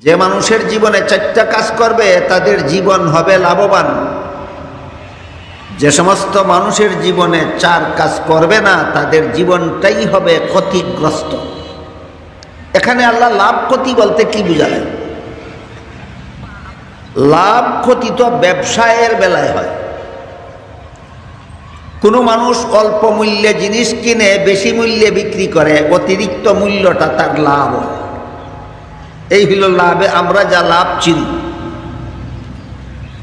যে মানুষের জীবনে 4টা কাজ করবে তাদের জীবন হবে লাভবান। যে সমস্ত মানুষের জীবনে 4 কাজ করবে না তাদের জীবনটাই হবে ক্ষতিগ্রস্ত। এখানে আল্লাহ লাভ ক্ষতি বলতে কি বুঝালেন? লাভ ক্ষতি তো ব্যবসায়ের বেলায় হয়। কোনো মানুষ অল্প মূল্যে জিনিস কিনে বেশি মূল্যে বিক্রি করে, অতিরিক্ত মূল্যটা তার লাভ হয়। এই হলো লাভে আমরা যা লাভ চিনি।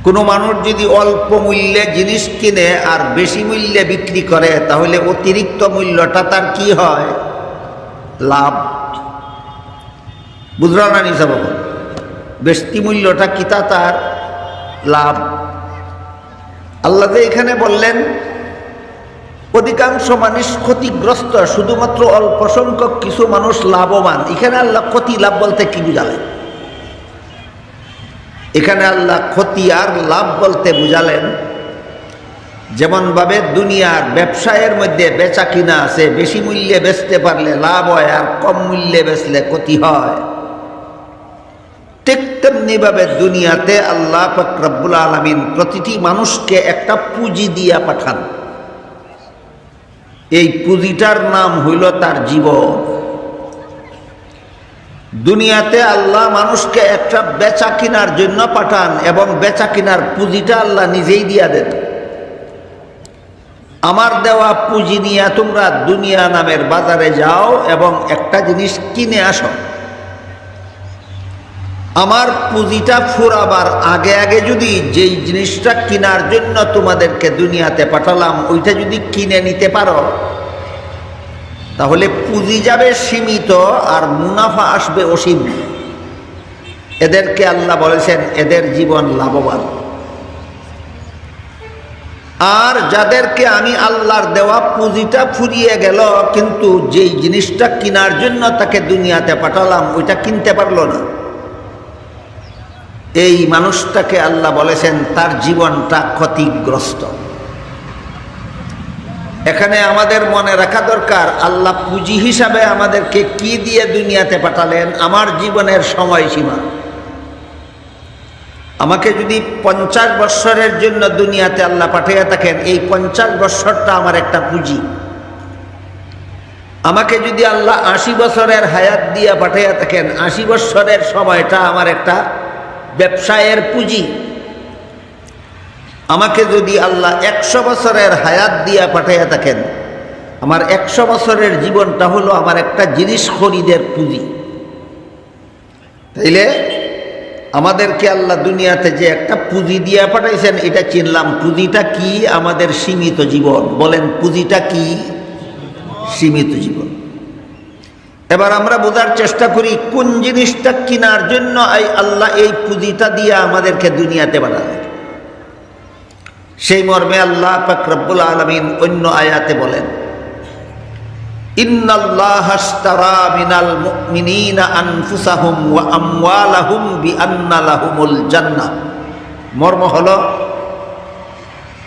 কোনো মানুষ যদি অল্প মূল্যে জিনিস কিনে আর বেশি মূল্যে বিক্রি করে তাহলে অতিরিক্ত মূল্যটা তার কি হয়? লাভ। বুঝল না নিসা বাবা? বেশি মূল্যটা কি তা তার লাভ। আল্লাহ যে এখানে বললেন অধিকাংশ মানুষ ক্ষতিগ্রস্ত, শুধুমাত্র অল্প সংখ্যক কিছু মানুষ লাভবান। এখানে আল্লাহ ক্ষতি লাভ বলতে কি বুঝালেন? এখানে আল্লাহ ক্ষতি আর লাভ বলতে বুঝালেন যেমনভাবে দুনিয়ার ব্যবসায়ের মধ্যে বেচা কিনা আছে, বেশি মূল্যে বেচতে পারলে লাভ হয় আর কম মূল্যে বেচলে ক্ষতি হয়। ঠিক তেমনিভাবে দুনিয়াতে আল্লাহ পাক রব্বুল আলামিন প্রতিটি মানুষকে একটা পুঁজি দিয়া পাঠান। এই পুঁজিটার নাম হইল তার জীবন। দুনিয়াতে আল্লাহ মানুষকে একটা বেচা কিনার জন্য পাঠান এবং বেচা কিনার পুঁজিটা আল্লাহ নিজেই দিয়া দেন। আমার দেওয়া পুঁজি নিয়ে তোমরা দুনিয়া নামের বাজারে যাও এবং একটা জিনিস কিনে আসো। আমার পুঁজিটা ফুরাবার আগে আগে যদি যেই জিনিসটা কেনার জন্য তোমাদেরকে দুনিয়াতে পাঠালাম ওইটা যদি কিনে নিতে পারো তাহলে পুঁজি যাবে সীমিত আর মুনাফা আসবে অসীম। এদেরকে আল্লাহ বলেছেন এদের জীবন লাভবান। আর যাদেরকে আমি আল্লাহর দেওয়া পুঁজিটা ফুরিয়ে গেল কিন্তু যেই জিনিসটা কেনার জন্য তাকে দুনিয়াতে পাঠালাম ওইটা কিনতে পারলো না, এই মানুষটাকে আল্লাহ বলেছেন তার জীবনটা ক্ষতিগ্রস্ত। এখানে আমাদের মনে রাখা দরকার আল্লাহ পুঁজি হিসাবে আমাদেরকে কি দিয়ে দুনিয়াতে পাঠালেন? আমার জীবনের সময়সীমা। আমাকে যদি 50 বৎসরের জন্য দুনিয়াতে আল্লাহ পাঠিয়ে থাকেন, এই 50 বৎসরটা আমার একটা পুঁজি। আমাকে যদি আল্লাহ 80 বছরের হায়াত দিয়ে পাঠিয়ে থাকেন, 80 বৎসরের সময়টা আমার একটা ব্যবসায়ের পুঁজি। আমাকে যদি আল্লাহ 100 বছরের হায়াত দিয়া পাঠাইয়া থাকেন, আমার 100 বছরের জীবনটা হলো আমার একটা জিনিস খরিদের পুঁজি। তাইলে আমাদেরকে আল্লাহ দুনিয়াতে যে একটা পুঁজি দিয়া পাঠাইছেন এটা চিনলাম। পুঁজিটা কি? আমাদের সীমিত জীবন। বলেন পুঁজিটা কি? সীমিত জীবন। এবার আমরা বোঝার চেষ্টা করি কোন জিনিসটা কেনার জন্য আল্লাহ এই পুঁজিটা দিয়ে আমাদেরকে দুনিয়াতে পাঠালেন। সেই মর্মে আল্লাহ পাক রব্বুল আলামিন অন্য আয়াতে বলেন ইন্নাল্লাহা আশতারা মিনাল মুমিনিনা আনফুসাহুম ওয়া আমওয়ালাহুম বিআন্না লাহুমুল জান্নাহ। মর্ম হলো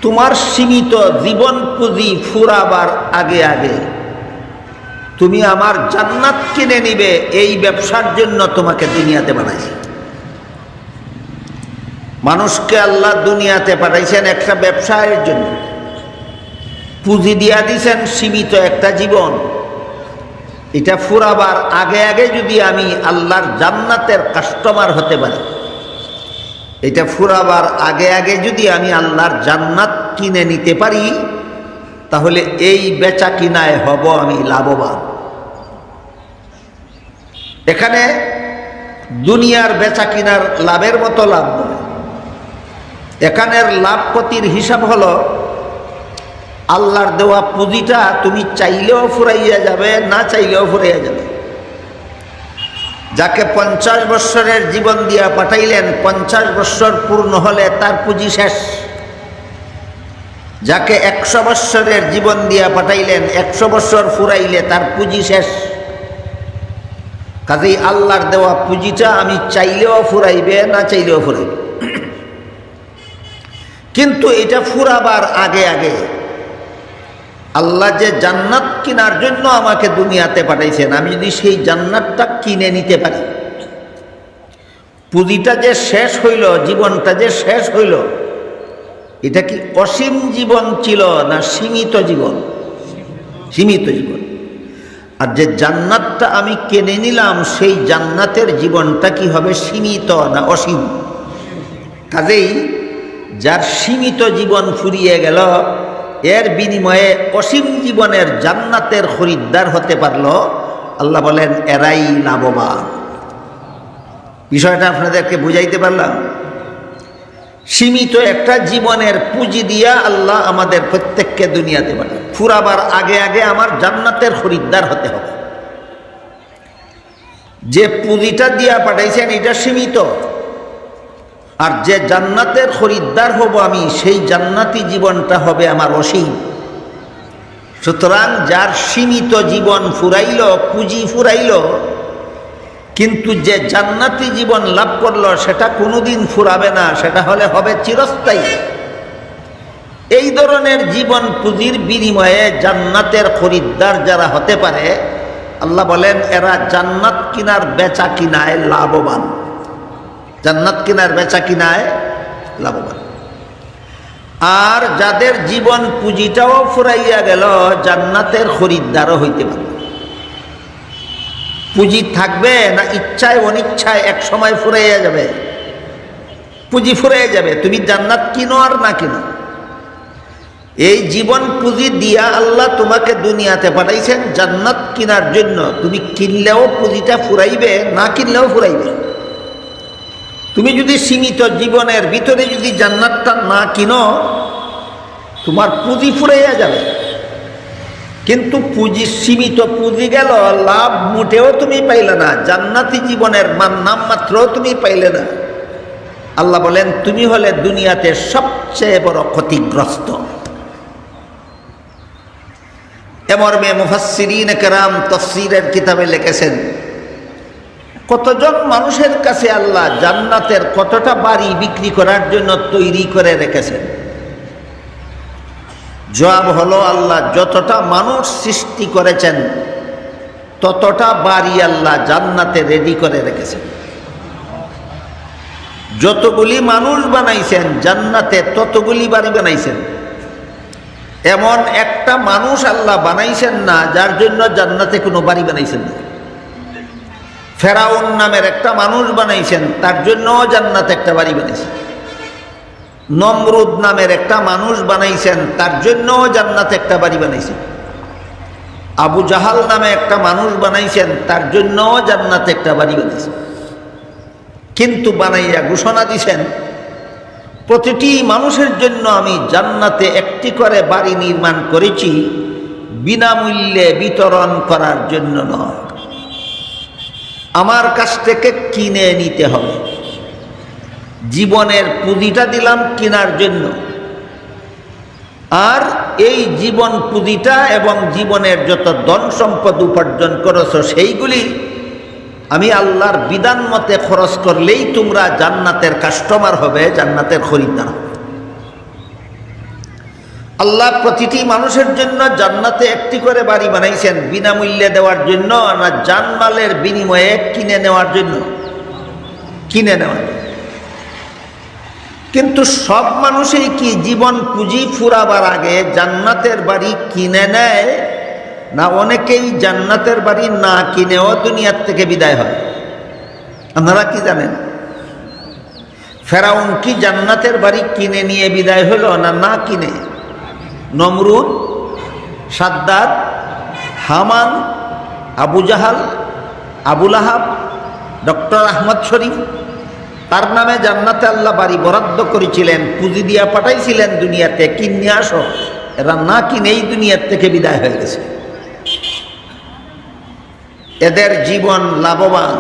তোমার সীমিত জীবন পুঁজি ফুরাবার আগে আগে তুমি আমার জান্নাত কিনে নিবে, এই ব্যবসার জন্য তোমাকে দুনিয়াতে বানাইছে। মানুষকে আল্লাহ দুনিয়াতে পাঠাইছেন একটা ব্যবসায়ের জন্য, পুঁজি দিয়া দিছেন সীমিত একটা জীবন। এটা ফুরাবার আগে আগে যদি আমি আল্লাহর জান্নাতের কাস্টমার হতে পারি, এটা ফুরাবার আগে আগে যদি আমি আল্লাহর জান্নাত কিনে নিতে পারি তাহলে এই বেচা কিনায় হব আমি লাভবান। এখানে দুনিয়ার বেচা কিনার লাভের মতো লাভ নয়। এখানের লাভ ক্ষতির হিসাব হলো আল্লাহর দেওয়া পুঁজিটা তুমি চাইলেও ফুরাইয়া যাবে, না চাইলেও ফুরাইয়া যাবে। যাকে 50 বৎসরের জীবন দিয়া পাঠাইলেন 50 বৎসর পূর্ণ হলে তার পুঁজি শেষ। যাকে 100 বৎসরের জীবন দিয়া পাঠাইলেন 100 বৎসর ফুরাইলে তার পুঁজি শেষ। কাজেই আল্লাহর দেওয়া পুঁজিটা আমি চাইলেও ফুরাইবে, না চাইলেও ফুরাইবে। কিন্তু এটা ফুরাবার আগে আগে আল্লাহ যে জান্নাত কেনার জন্য আমাকে দুনিয়াতে পাঠাইছেন, আমি যদি সেই জান্নাতটা কিনে নিতে পারি, পুঁজিটা যে শেষ হইল, জীবনটা যে শেষ হইল, এটা কি অসীম জীবন ছিল না সীমিত জীবন? সীমিত জীবন। আর যে জান্নাতটা আমি কিনে নিলাম, সেই জান্নাতের জীবনটা কি হবে? সীমিত না অসীম? কাজেই যার সীমিত জীবন ফুরিয়ে গেল, এর বিনিময়ে অসীম জীবনের জান্নাতের খরিদ্দার হতে পারল, আল্লাহ বলেন এরাই লাভবান। বিষয়টা আপনাদেরকে বুঝাইতে পারলাম? সীমিত একটা জীবনের পুঁজি দিয়া আল্লাহ আমাদের প্রত্যেককে দুনিয়াতে পাঠান। ফুরাবার আগে আগে আমার জান্নাতের খরিদ্দার হতে হবে। যে পুঁজিটা দিয়া পাঠাইছেন এটা সীমিত, আর যে জান্নাতের খরিদ্দার হব আমি, সেই জান্নাতি জীবনটা হবে আমার অসীম। সুতরাং যার সীমিত জীবন ফুরাইল, পুঁজি ফুরাইল, কিন্তু যে জান্নাতি জীবন লাভ করলো সেটা কোনোদিন ফুরাবে না, সেটা হবে চিরস্থায়ী। এই ধরনের জীবন পুঁজির বিনিময়ে জান্নাতের খরিদ্দার যারা হতে পারে, আল্লাহ বলেন এরা জান্নাত কিনার বেচা কিনায় লাভবান। জান্নাত কিনার বেচা কিনায় লাভবান। আর যাদের জীবন পুঁজিটাও ফুরাইয়া গেল, জান্নাতের খরিদ্দারও হইতে পারে। পুঁজি থাকবে না ইচ্ছায় অনিচ্ছায় এক সময় ফুরাইয়া যাবে? পুঁজি ফুরাইয়া যাবে, তুমি জান্নাত কিনো আর না কিনো। এই জীবন পুঁজি দিয়া আল্লাহ তোমাকে দুনিয়াতে পাঠাইছেন জান্নাত কিনার জন্য। তুমি কিনলেও পুঁজিটা ফুরাইবে, না কিনলেও ফুরাইবে। তুমি যদি সীমিত জীবনের ভিতরে যদি জান্নাতটা না কিনো, তোমার পুঁজি ফুরাইয়া যাবে। কিন্তু পুঁজি সীমিত পুঁজি গেল, লাভ মোটেও তুমি পাইলে না, জান্নাতি জীবনের নাম মাত্র তুমি পাইলে না। আল্লাহ বলেন তুমি হলে দুনিয়াতে সবচেয়ে বড় ক্ষতিগ্রস্ত। এমর্মে মুফাসসিরিন কেরাম তাফসীরের কিতাবে লিখেছেন, কতজন মানুষের কাছে আল্লাহ জান্নাতের কতটা বাড়ি বিক্রি করার জন্য তৈরি করে রেখেছেন। জবাব হলো, আল্লাহ যতটা মানুষ সৃষ্টি করেছেন ততটা বাড়ি আল্লাহ জান্নাতে রেডি করে রেখেছেন। যতগুলি মানুষ বানাইছেন জান্নাতে ততগুলি বাড়ি বানাইছেন। এমন একটা মানুষ আল্লাহ বানাইছেন না যার জন্য জান্নাতে কোনো বাড়ি বানাইছেন না। ফেরাউন নামের একটা মানুষ বানাইছেন, তার জন্য জান্নাতে একটা বাড়ি বানাইছেন। নমরুদ নামের একটা মানুষ বানাইছেন, তার জন্য জান্নাতে একটা বাড়ি বানাইছেন। আবু জাহাল নামে একটা মানুষ বানাইছেন, তার জন্য জান্নাতে একটা বাড়ি বানাইছেন। কিন্তু বানাইয়া ঘোষণা দিছেন, প্রতিটি মানুষের জন্য আমি জান্নাতে একটি করে বাড়ি নির্মাণ করেছি, বিনামূল্যে বিতরণ করার জন্য নয়, আমার কাছ থেকে কিনে নিতে হবে। জীবনের পুঁজিটা দিলাম কেনার জন্য, আর এই জীবন পুঁজিটা এবং জীবনের যত ধন সম্পদ উপার্জন করেছ সেইগুলি আমি আল্লাহর বিধান মতে খরচ করলেই তোমরা জান্নাতের কাস্টমার হবে, জান্নাতের খরিদ্দার হবে। আল্লাহ প্রতিটি মানুষের জন্য জান্নাতে একটি করে বাড়ি বানাইছেন, বিনামূল্যে দেওয়ার জন্য না জানমালের বিনিময়ে কিনে নেওয়ার জন্য? কিনে নেওয়ার জন্য। কিন্তু সব মানুষই কি জীবন পুঁজি ফুরাবার আগে জান্নাতের বাড়ি কিনে নেয়, না অনেকেই জান্নাতের বাড়ি না কিনেও দুনিয়ার থেকে বিদায় হয়? আপনারা কি জানেন? ফেরাউন কি জান্নাতের বাড়ি কিনে নিয়ে বিদায় হলো না না কিনে? নমরুদ, সাদ্দাত, হামান, আবু জাহাল, আবুল আহাব, ডক্টর আহমদ শরীফ, তার নামে জান্নাতে আল্লাহ বাড়ি বরাদ্দ করেছিলেন, পুঁজি দিয়া পাঠাইছিলেন দুনিয়াতে, কিনে আসো। এরা না কিনেই দুনিয়ার থেকে বিদায় হয়ে গেছে। এদের জীবন লাভবান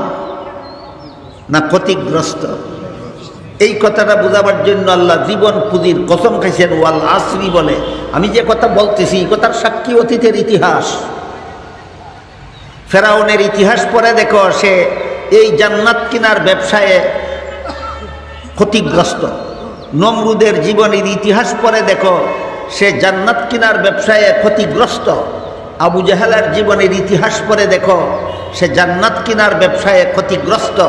না ক্ষতিগ্রস্ত? এই কথাটা বোঝাবার জন্য আল্লাহ জীবন পুঁজির কসম খাইছেন। ওয়াল আসরি বলে, আমি যে কথা বলতেছি এই কথার সাক্ষী অতীতের ইতিহাস। ফেরাউনের ইতিহাস পড়ে দেখো, সে এই জান্নাত কিনার ব্যবসায়ে ক্ষতিগ্রস্ত। নমরুদের জীবনের ইতিহাস পড়ে দেখো, সে জান্নাত কিনার ব্যবসায়ে ক্ষতিগ্রস্ত। আবু জাহালের জীবনের ইতিহাস পড়ে দেখো, সে জান্নাত কিনার ব্যবসায়ে ক্ষতিগ্রস্ত।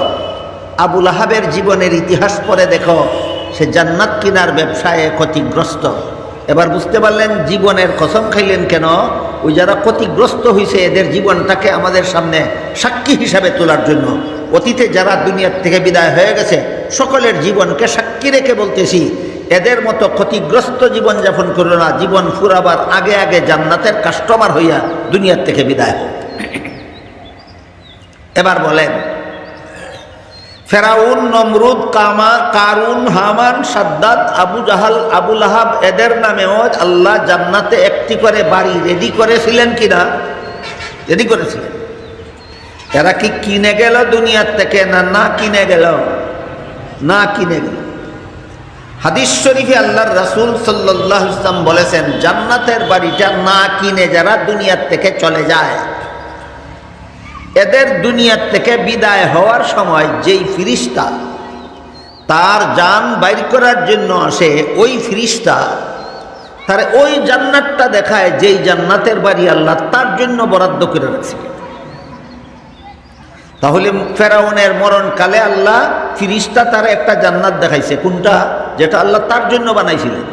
আবুল আহাবের জীবনের ইতিহাস পড়ে দেখো, সে জান্নাত কিনার ব্যবসায় ক্ষতিগ্রস্ত। এবার বুঝতে পারলেন জীবনের কসম খাইলেন কেন? ওই যারা ক্ষতিগ্রস্ত হয়েছে এদের জীবনটাকে আমাদের সামনে সাক্ষী হিসাবে তোলার জন্য। অতীতে যারা দুনিয়ার থেকে বিদায় হয়ে গেছে সকলের জীবনকে সাক্ষী রেখে বলতেছি, এদের মতো ক্ষতিগ্রস্ত জীবন যাপন করো না, জীবন ফুরাবার আগে আগে জান্নাতের কাস্টমার হইয়া দুনিয়ার থেকে বিদায় হোক। এবার বলেন, ফেরাউন, নমরুদ, কারুন, হামান, সাদ্দাত, আবু জাহাল, আবুল আহাব, এদের নামেও আল্লাহ জান্নাতে একটি করে বাড়ি রেডি করেছিলেন কিনা? রেডি করেছিলেন। এরা কি কিনে গেল দুনিয়ার থেকে? না কিনে গেল, না কিনে গেল। হাদিস শরীফে আল্লাহর রাসূল সাল্লাল্লাহু আলাইহি ওয়াসাল্লাম বলেছেন, জান্নাতের বাড়িটা না কিনে যারা দুনিয়ার থেকে চলে যায়, এদের দুনিয়ার থেকে বিদায় হওয়ার সময় যেই ফিরিস্তা তার জান বাইর করার জন্য আসে, ওই ফিরিস্তা তার ওই জান্নাতটা দেখায় যেই জান্নাতের বাড়ি আল্লাহ তার জন্য বরাদ্দ করে রাখছে। তাহলে ফেরাউনের মরণকালে আল্লাহ ফিরিস্তা তার একটা জান্নাত দেখাইছে, কোনটা? যেটা আল্লাহ তার জন্য বানাইছিলেন।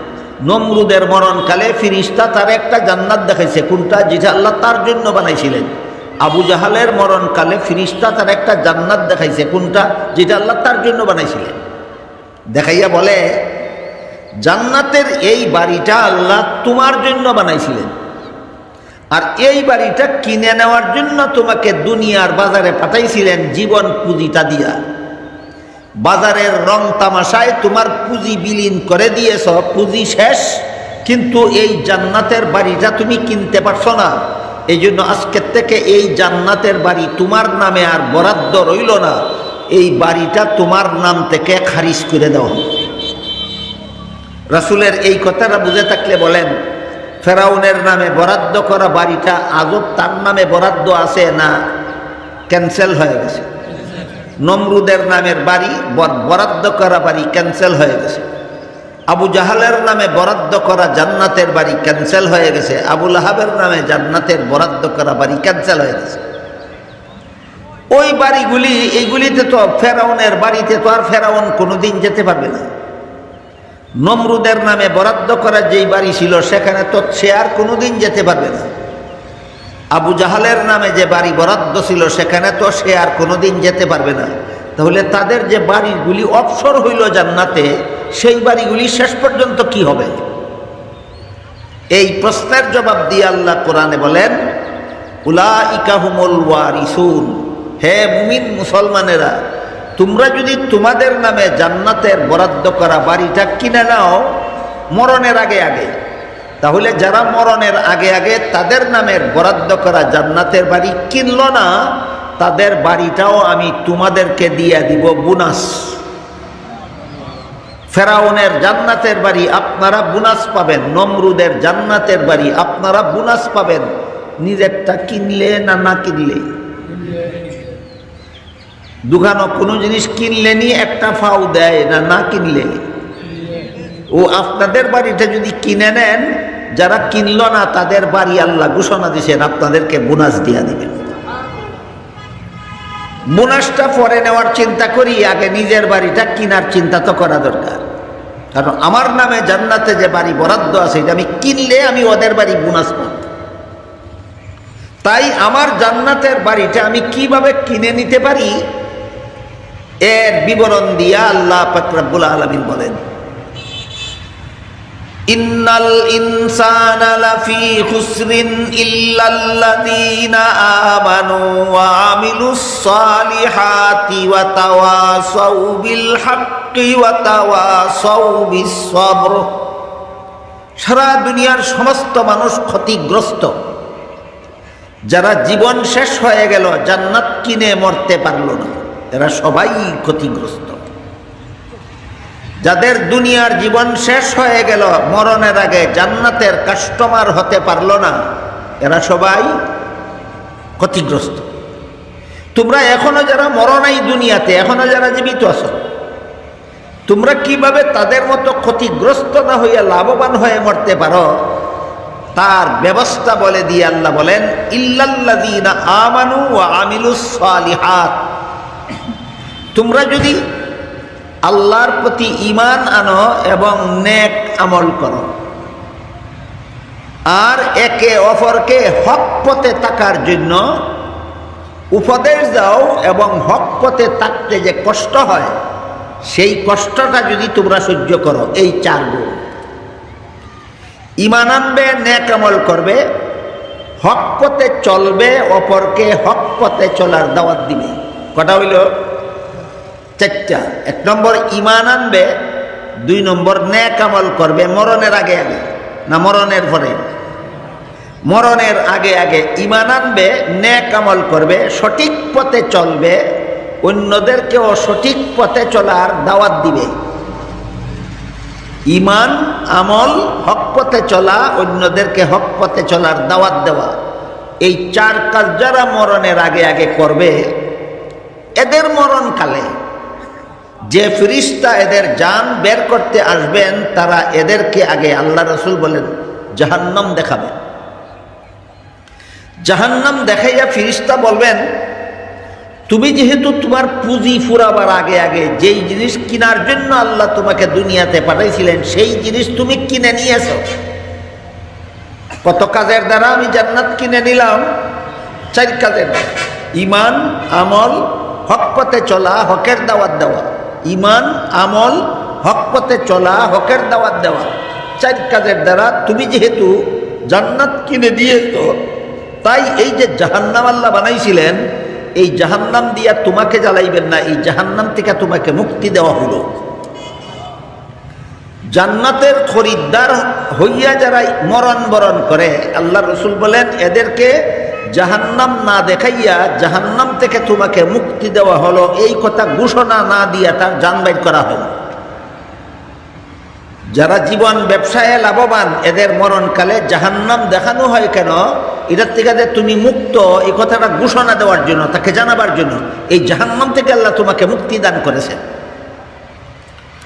নমরুদের মরণকালে ফিরিস্তা তার একটা জান্নাত দেখাইছে, কোনটা? যেটা আল্লাহ তার জন্য বানাইছিলেন। আবু জাহালের মরণকালে ফিরিস্তা তার একটা জান্নাত দেখাইছে, কোনটা? যেটা আল্লাহ তার জন্য বানাইছিলেন। দেখাইয়া বলে, জান্নাতের এই বাড়িটা আল্লাহ তোমার জন্য বানাইছিলেন, আর এই বাড়িটা কিনে নেওয়ার জন্য তোমাকে দুনিয়ার বাজারে পাঠাইছিলেন জীবন পুঁজিটা দিয়া। বাজারের রং তামাশায় তোমার পুঁজি বিলীন করে দিয়েছ, পুঁজি শেষ, কিন্তু এই জান্নাতের বাড়িটা তুমি কিনতে পারছো না। এই জন্য আজকের থেকে এই জান্নাতের বাড়ি তোমার নামে আর বরাদ্দ রইল না, এই বাড়িটা তোমার নাম থেকে খারিজ করে দাও। রাসূলের এই কথাটা বুঝে থাকলে বলেন, ফেরাউনের নামে বরাদ্দ করা বাড়িটা আজব তার নামে বরাদ্দ আছে না ক্যান্সেল হয়ে গেছে? নমরুদের নামের বাড়ি বরাদ্দ করা বাড়ি ক্যান্সেল হয়ে গেছে। আবু জাহালের নামে বরাদ্দ করা জান্নাতের বাড়ি ক্যান্সেল হয়ে গেছে। আবুল আহাবের নামে জান্নাতের বরাদ্দ করা বাড়ি ক্যান্সেল হয়ে গেছে। ওই বাড়িগুলি, এইগুলিতে তো ফেরাউনের বাড়িতে তো আর ফেরাউন কোনোদিন যেতে পারবে না। নমরুদের নামে বরাদ্দ করা যেই বাড়ি ছিল সেখানে তো সে আর কোনোদিন যেতে পারবে না। আবু জাহালের নামে যে বাড়ি বরাদ্দ ছিল সেখানে তো সে আর কোনোদিন যেতে পারবে না। তাহলে তাদের যে বাড়িগুলি অবসর হইল জান্নাতে, সেই বাড়িগুলি শেষ পর্যন্ত কি হবে? এই প্রশ্নের জবাব দিয়ে আল্লাহ কোরআনে বলেন, উলাইকা হুমুল ওয়ারিসুন। হে মুমিন মুসলমানেরা, তোমরা যদি তোমাদের নামে জান্নাতের বরাদ্দ করা বাড়িটা কিনে নাও মরণের আগে আগে, তাহলে যারা মরণের আগে আগে তাদের নামের বরাদ্দ করা জান্নাতের বাড়ি কিনল না, তাদের বাড়িটাও আমি তোমাদেরকে দিয়ে দিব বোনাস। ফেরাউনের জান্নাতের বাড়ি আপনারা বোনাস পাবেন, নমরুদের জান্নাতের বাড়ি আপনারা বোনাস পাবেন। নিজেরটা কিনলে না কিনলে? দোকানও কোনো জিনিস কিনলে নি একটা ফাও দেয় না কিনলে? ও আপনাদের বাড়িটা যদি কিনে নেন, যারা কিনল না তাদের বাড়ি আল্লাহ ঘোষণা দিয়েছেন আপনাদেরকে বোনাস দিয়া দিবেন। বোনাসটা পরে নেওয়ার চিন্তা করি, আগে নিজের বাড়িটা কিনার চিন্তা তো করা দরকার। কারণ আমার নামে জান্নাতে যে বাড়ি বরাদ্দ আছে এটা আমি কিনলে আমি ওদের বাড়ি বোনাস পাব। তাই আমার জান্নাতের বাড়িটা আমি কিভাবে কিনে নিতে পারি এর বিবরণ দিয়া আল্লাহ পাক রব্বুল আলামিন বলেন, ইন্নাল ইনসানা লাফি খুসরিন ইল্লাল্লাযীনা আমানু ওয়া আমিলুস সালিহাতি ওয়া তাওয়াসাউ বিল হাক্কি ওয়া তাওয়াসাউ বিস সবর। সারা দুনিয়ার সমস্ত মানুষ ক্ষতিগ্রস্ত। যারা জীবন শেষ হয়ে গেল, জান্নাত কিনে মরতে পারল না, এরা সবাই ক্ষতিগ্রস্ত। যাদের দুনিয়ার জীবন শেষ হয়ে গেল, মরণের আগে জান্নাতের কাস্টমার হতে পারল না, এরা সবাই ক্ষতিগ্রস্ত। তোমরা এখনো যারা মরো নাই দুনিয়াতে, এখনো যারা জীবিত আছো, তোমরা কিভাবে তাদের মতো ক্ষতিগ্রস্ত না হইয়া লাভবান হয়ে মরতে পারো তার ব্যবস্থা বলে দিয়ে আল্লাহ বলেন, ইল্লাল্লাযীনা আমানু ওয়া আমিলুস সালিহাত। তোমরা যদি আল্লাহর প্রতি ঈমান আনো এবং নেক আমল করো আর একে অপরকে হক পথে থাকার জন্য উপদেশ দাও এবং হক পথে থাকতে যে কষ্ট হয় সেই কষ্টটা যদি তোমরা সহ্য করো, এই 4 গুণ। ঈমান আনবে, নেক আমল করবে, হক পথে চলবে, অপরকে হক পথে চলার দাওয়াত দিবে। কটা হইল? 4টা। 1 নম্বর ঈমান আনবে, 2 নম্বর নেক আমল করবে মরণের আগে আগে, না মরণের পরে? মরণের আগে আগে ঈমান আনবে, নেক আমল করবে, সঠিক পথে চলবে, অন্যদেরকেও সঠিক পথে চলার দাওয়াত দিবে। ঈমান, আমল, হক পথে চলা, অন্যদেরকে হক পথে চলার দাওয়াত দেওয়া, এই 4 কাজ যারা মরণের আগে আগে করবে, এদের মরণকালে যে ফেরেশতা এদের জান বের করতে আসবেন, তারা এদেরকে আগে আল্লাহ রাসূল বলেন জাহান্নাম দেখাবে। জাহান্নাম দেখাইয়া ফেরেশতা বলবেন, তুমি যেহেতু তোমার পুঁজি ফুরাবার আগে আগে যেই জিনিস কেনার জন্য আল্লাহ তোমাকে দুনিয়াতে পাঠাইছিলেন সেই জিনিস তুমি কিনে নিয়েছো। কত কাজের দ্বারা আমি জান্নাত কিনে নিলাম? 4 কাজের দ্বারা। ঈমান, আমল, হক পথে চলা, হকের দাওয়াত দেওয়া। ঈমান, আমল, হক পথে চলা, হকের দাওয়াত দেওয়া, 4 কাজের দ্বারা তুমি যেহেতু জান্নাত কিনে দিয়েছো, তাই এই যে জাহান্নাম আল্লাহ বানাইছিলেন, এই জাহান্নাম দিয়া তোমাকে জ্বালাইবেন না, এই জাহান্নাম থেকে তোমাকে মুক্তি দেওয়া হলো। জান্নাতের খরিদ্দার হইয়া যারা মরণ বরণ করে, আল্লাহ রসুল বলেন এদেরকে জাহান্নাম না দেখাইয়া জাহান্নাম থেকে তোমাকে মুক্তি দেওয়া হলো, এই কথা ঘোষণা না দিয়া তার জান বাইর করা হলো। যারা জীবন ব্যবসায় লাভবান, এদের মরণকালে জাহান্নাম দেখানো হয় কেন? এটার থেকে যে তুমি মুক্ত, এই কথাটা ঘোষণা দেওয়ার জন্য, তাকে জানাবার জন্য। এই জাহান্নাম থেকে আল্লাহ তোমাকে মুক্তি দান করেছেন।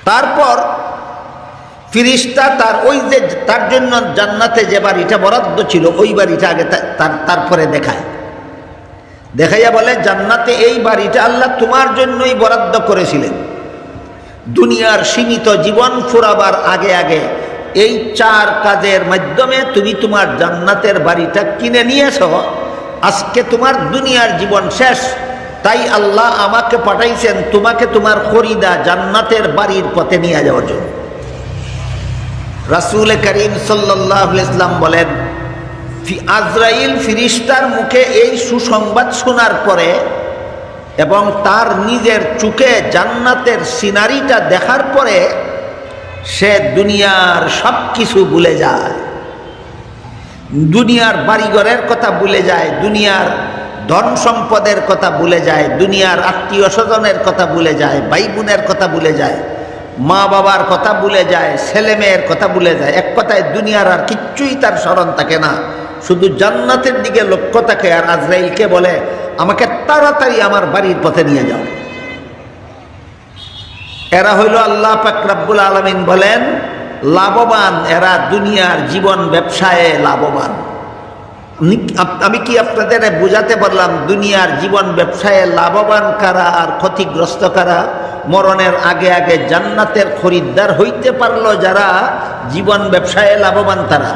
তারপর ফেরেশতা তার ওই যে তার জন্য জান্নাতে যে বাড়িটা বরাদ্দ ছিল, ওই বাড়িটা আগে তারপরে দেখাইয়া বলে, জান্নাতে এই বাড়িটা আল্লাহ তোমার জন্যই বরাদ্দ করেছিলেন। দুনিয়ার সীমিত জীবন ফুরাবার আগে আগে এই 4 কাজের মাধ্যমে তুমি তোমার জান্নাতের বাড়িটা কিনে নিয়েছো। আজকে তোমার দুনিয়ার জীবন শেষ, তাই আল্লাহ আমাকে পাঠাইছেন তোমাকে তোমার খরিদা জান্নাতের বাড়ির পথে নিয়ে যাওয়ার জন্য। রাসূল করিম সাল্লাল্লাহু আলাইহি ওয়াসাল্লাম বলেন, আজরাইল ফেরেশতার মুখে এই সুসংবাদ শোনার পরে এবং তার নিজের চোখে জান্নাতের সিনারিটা দেখার পরে সে দুনিয়ার সব কিছু ভুলে যায়। দুনিয়ার বাড়িঘরের কথা ভুলে যায়, দুনিয়ার ধন সম্পদের কথা ভুলে যায়, দুনিয়ার আত্মীয় স্বজনের কথা ভুলে যায়, ভাই বোনের কথা ভুলে যায়, মা বাবার কথা ভুলে যায়, ছেলে মেয়ের কথা ভুলে যায়। এক কথায় দুনিয়ার আর কিচ্ছুই তার স্মরণ থাকে না, শুধু জান্নাতের দিকে লক্ষ্য থাকে। আর আজরাইলকে বলে, আমাকে তাড়াতাড়ি আমার বাড়ির পথে নিয়ে যাও। এরা হইল আল্লাহ পাক রব্বুল আলামিন বলেন লাভবান, এরা দুনিয়ার জীবন ব্যবসায়ে লাভবান। আমি কি আপনাদের বুঝাতে পারলাম দুনিয়ার জীবন ব্যবসায়ে লাভবান কারা আর ক্ষতিগ্রস্ত কারা? মরণের আগে আগে জান্নাতের খরিদ্দার হইতে পারলো যারা জীবন ব্যবসায়ে লাভবান, তারা।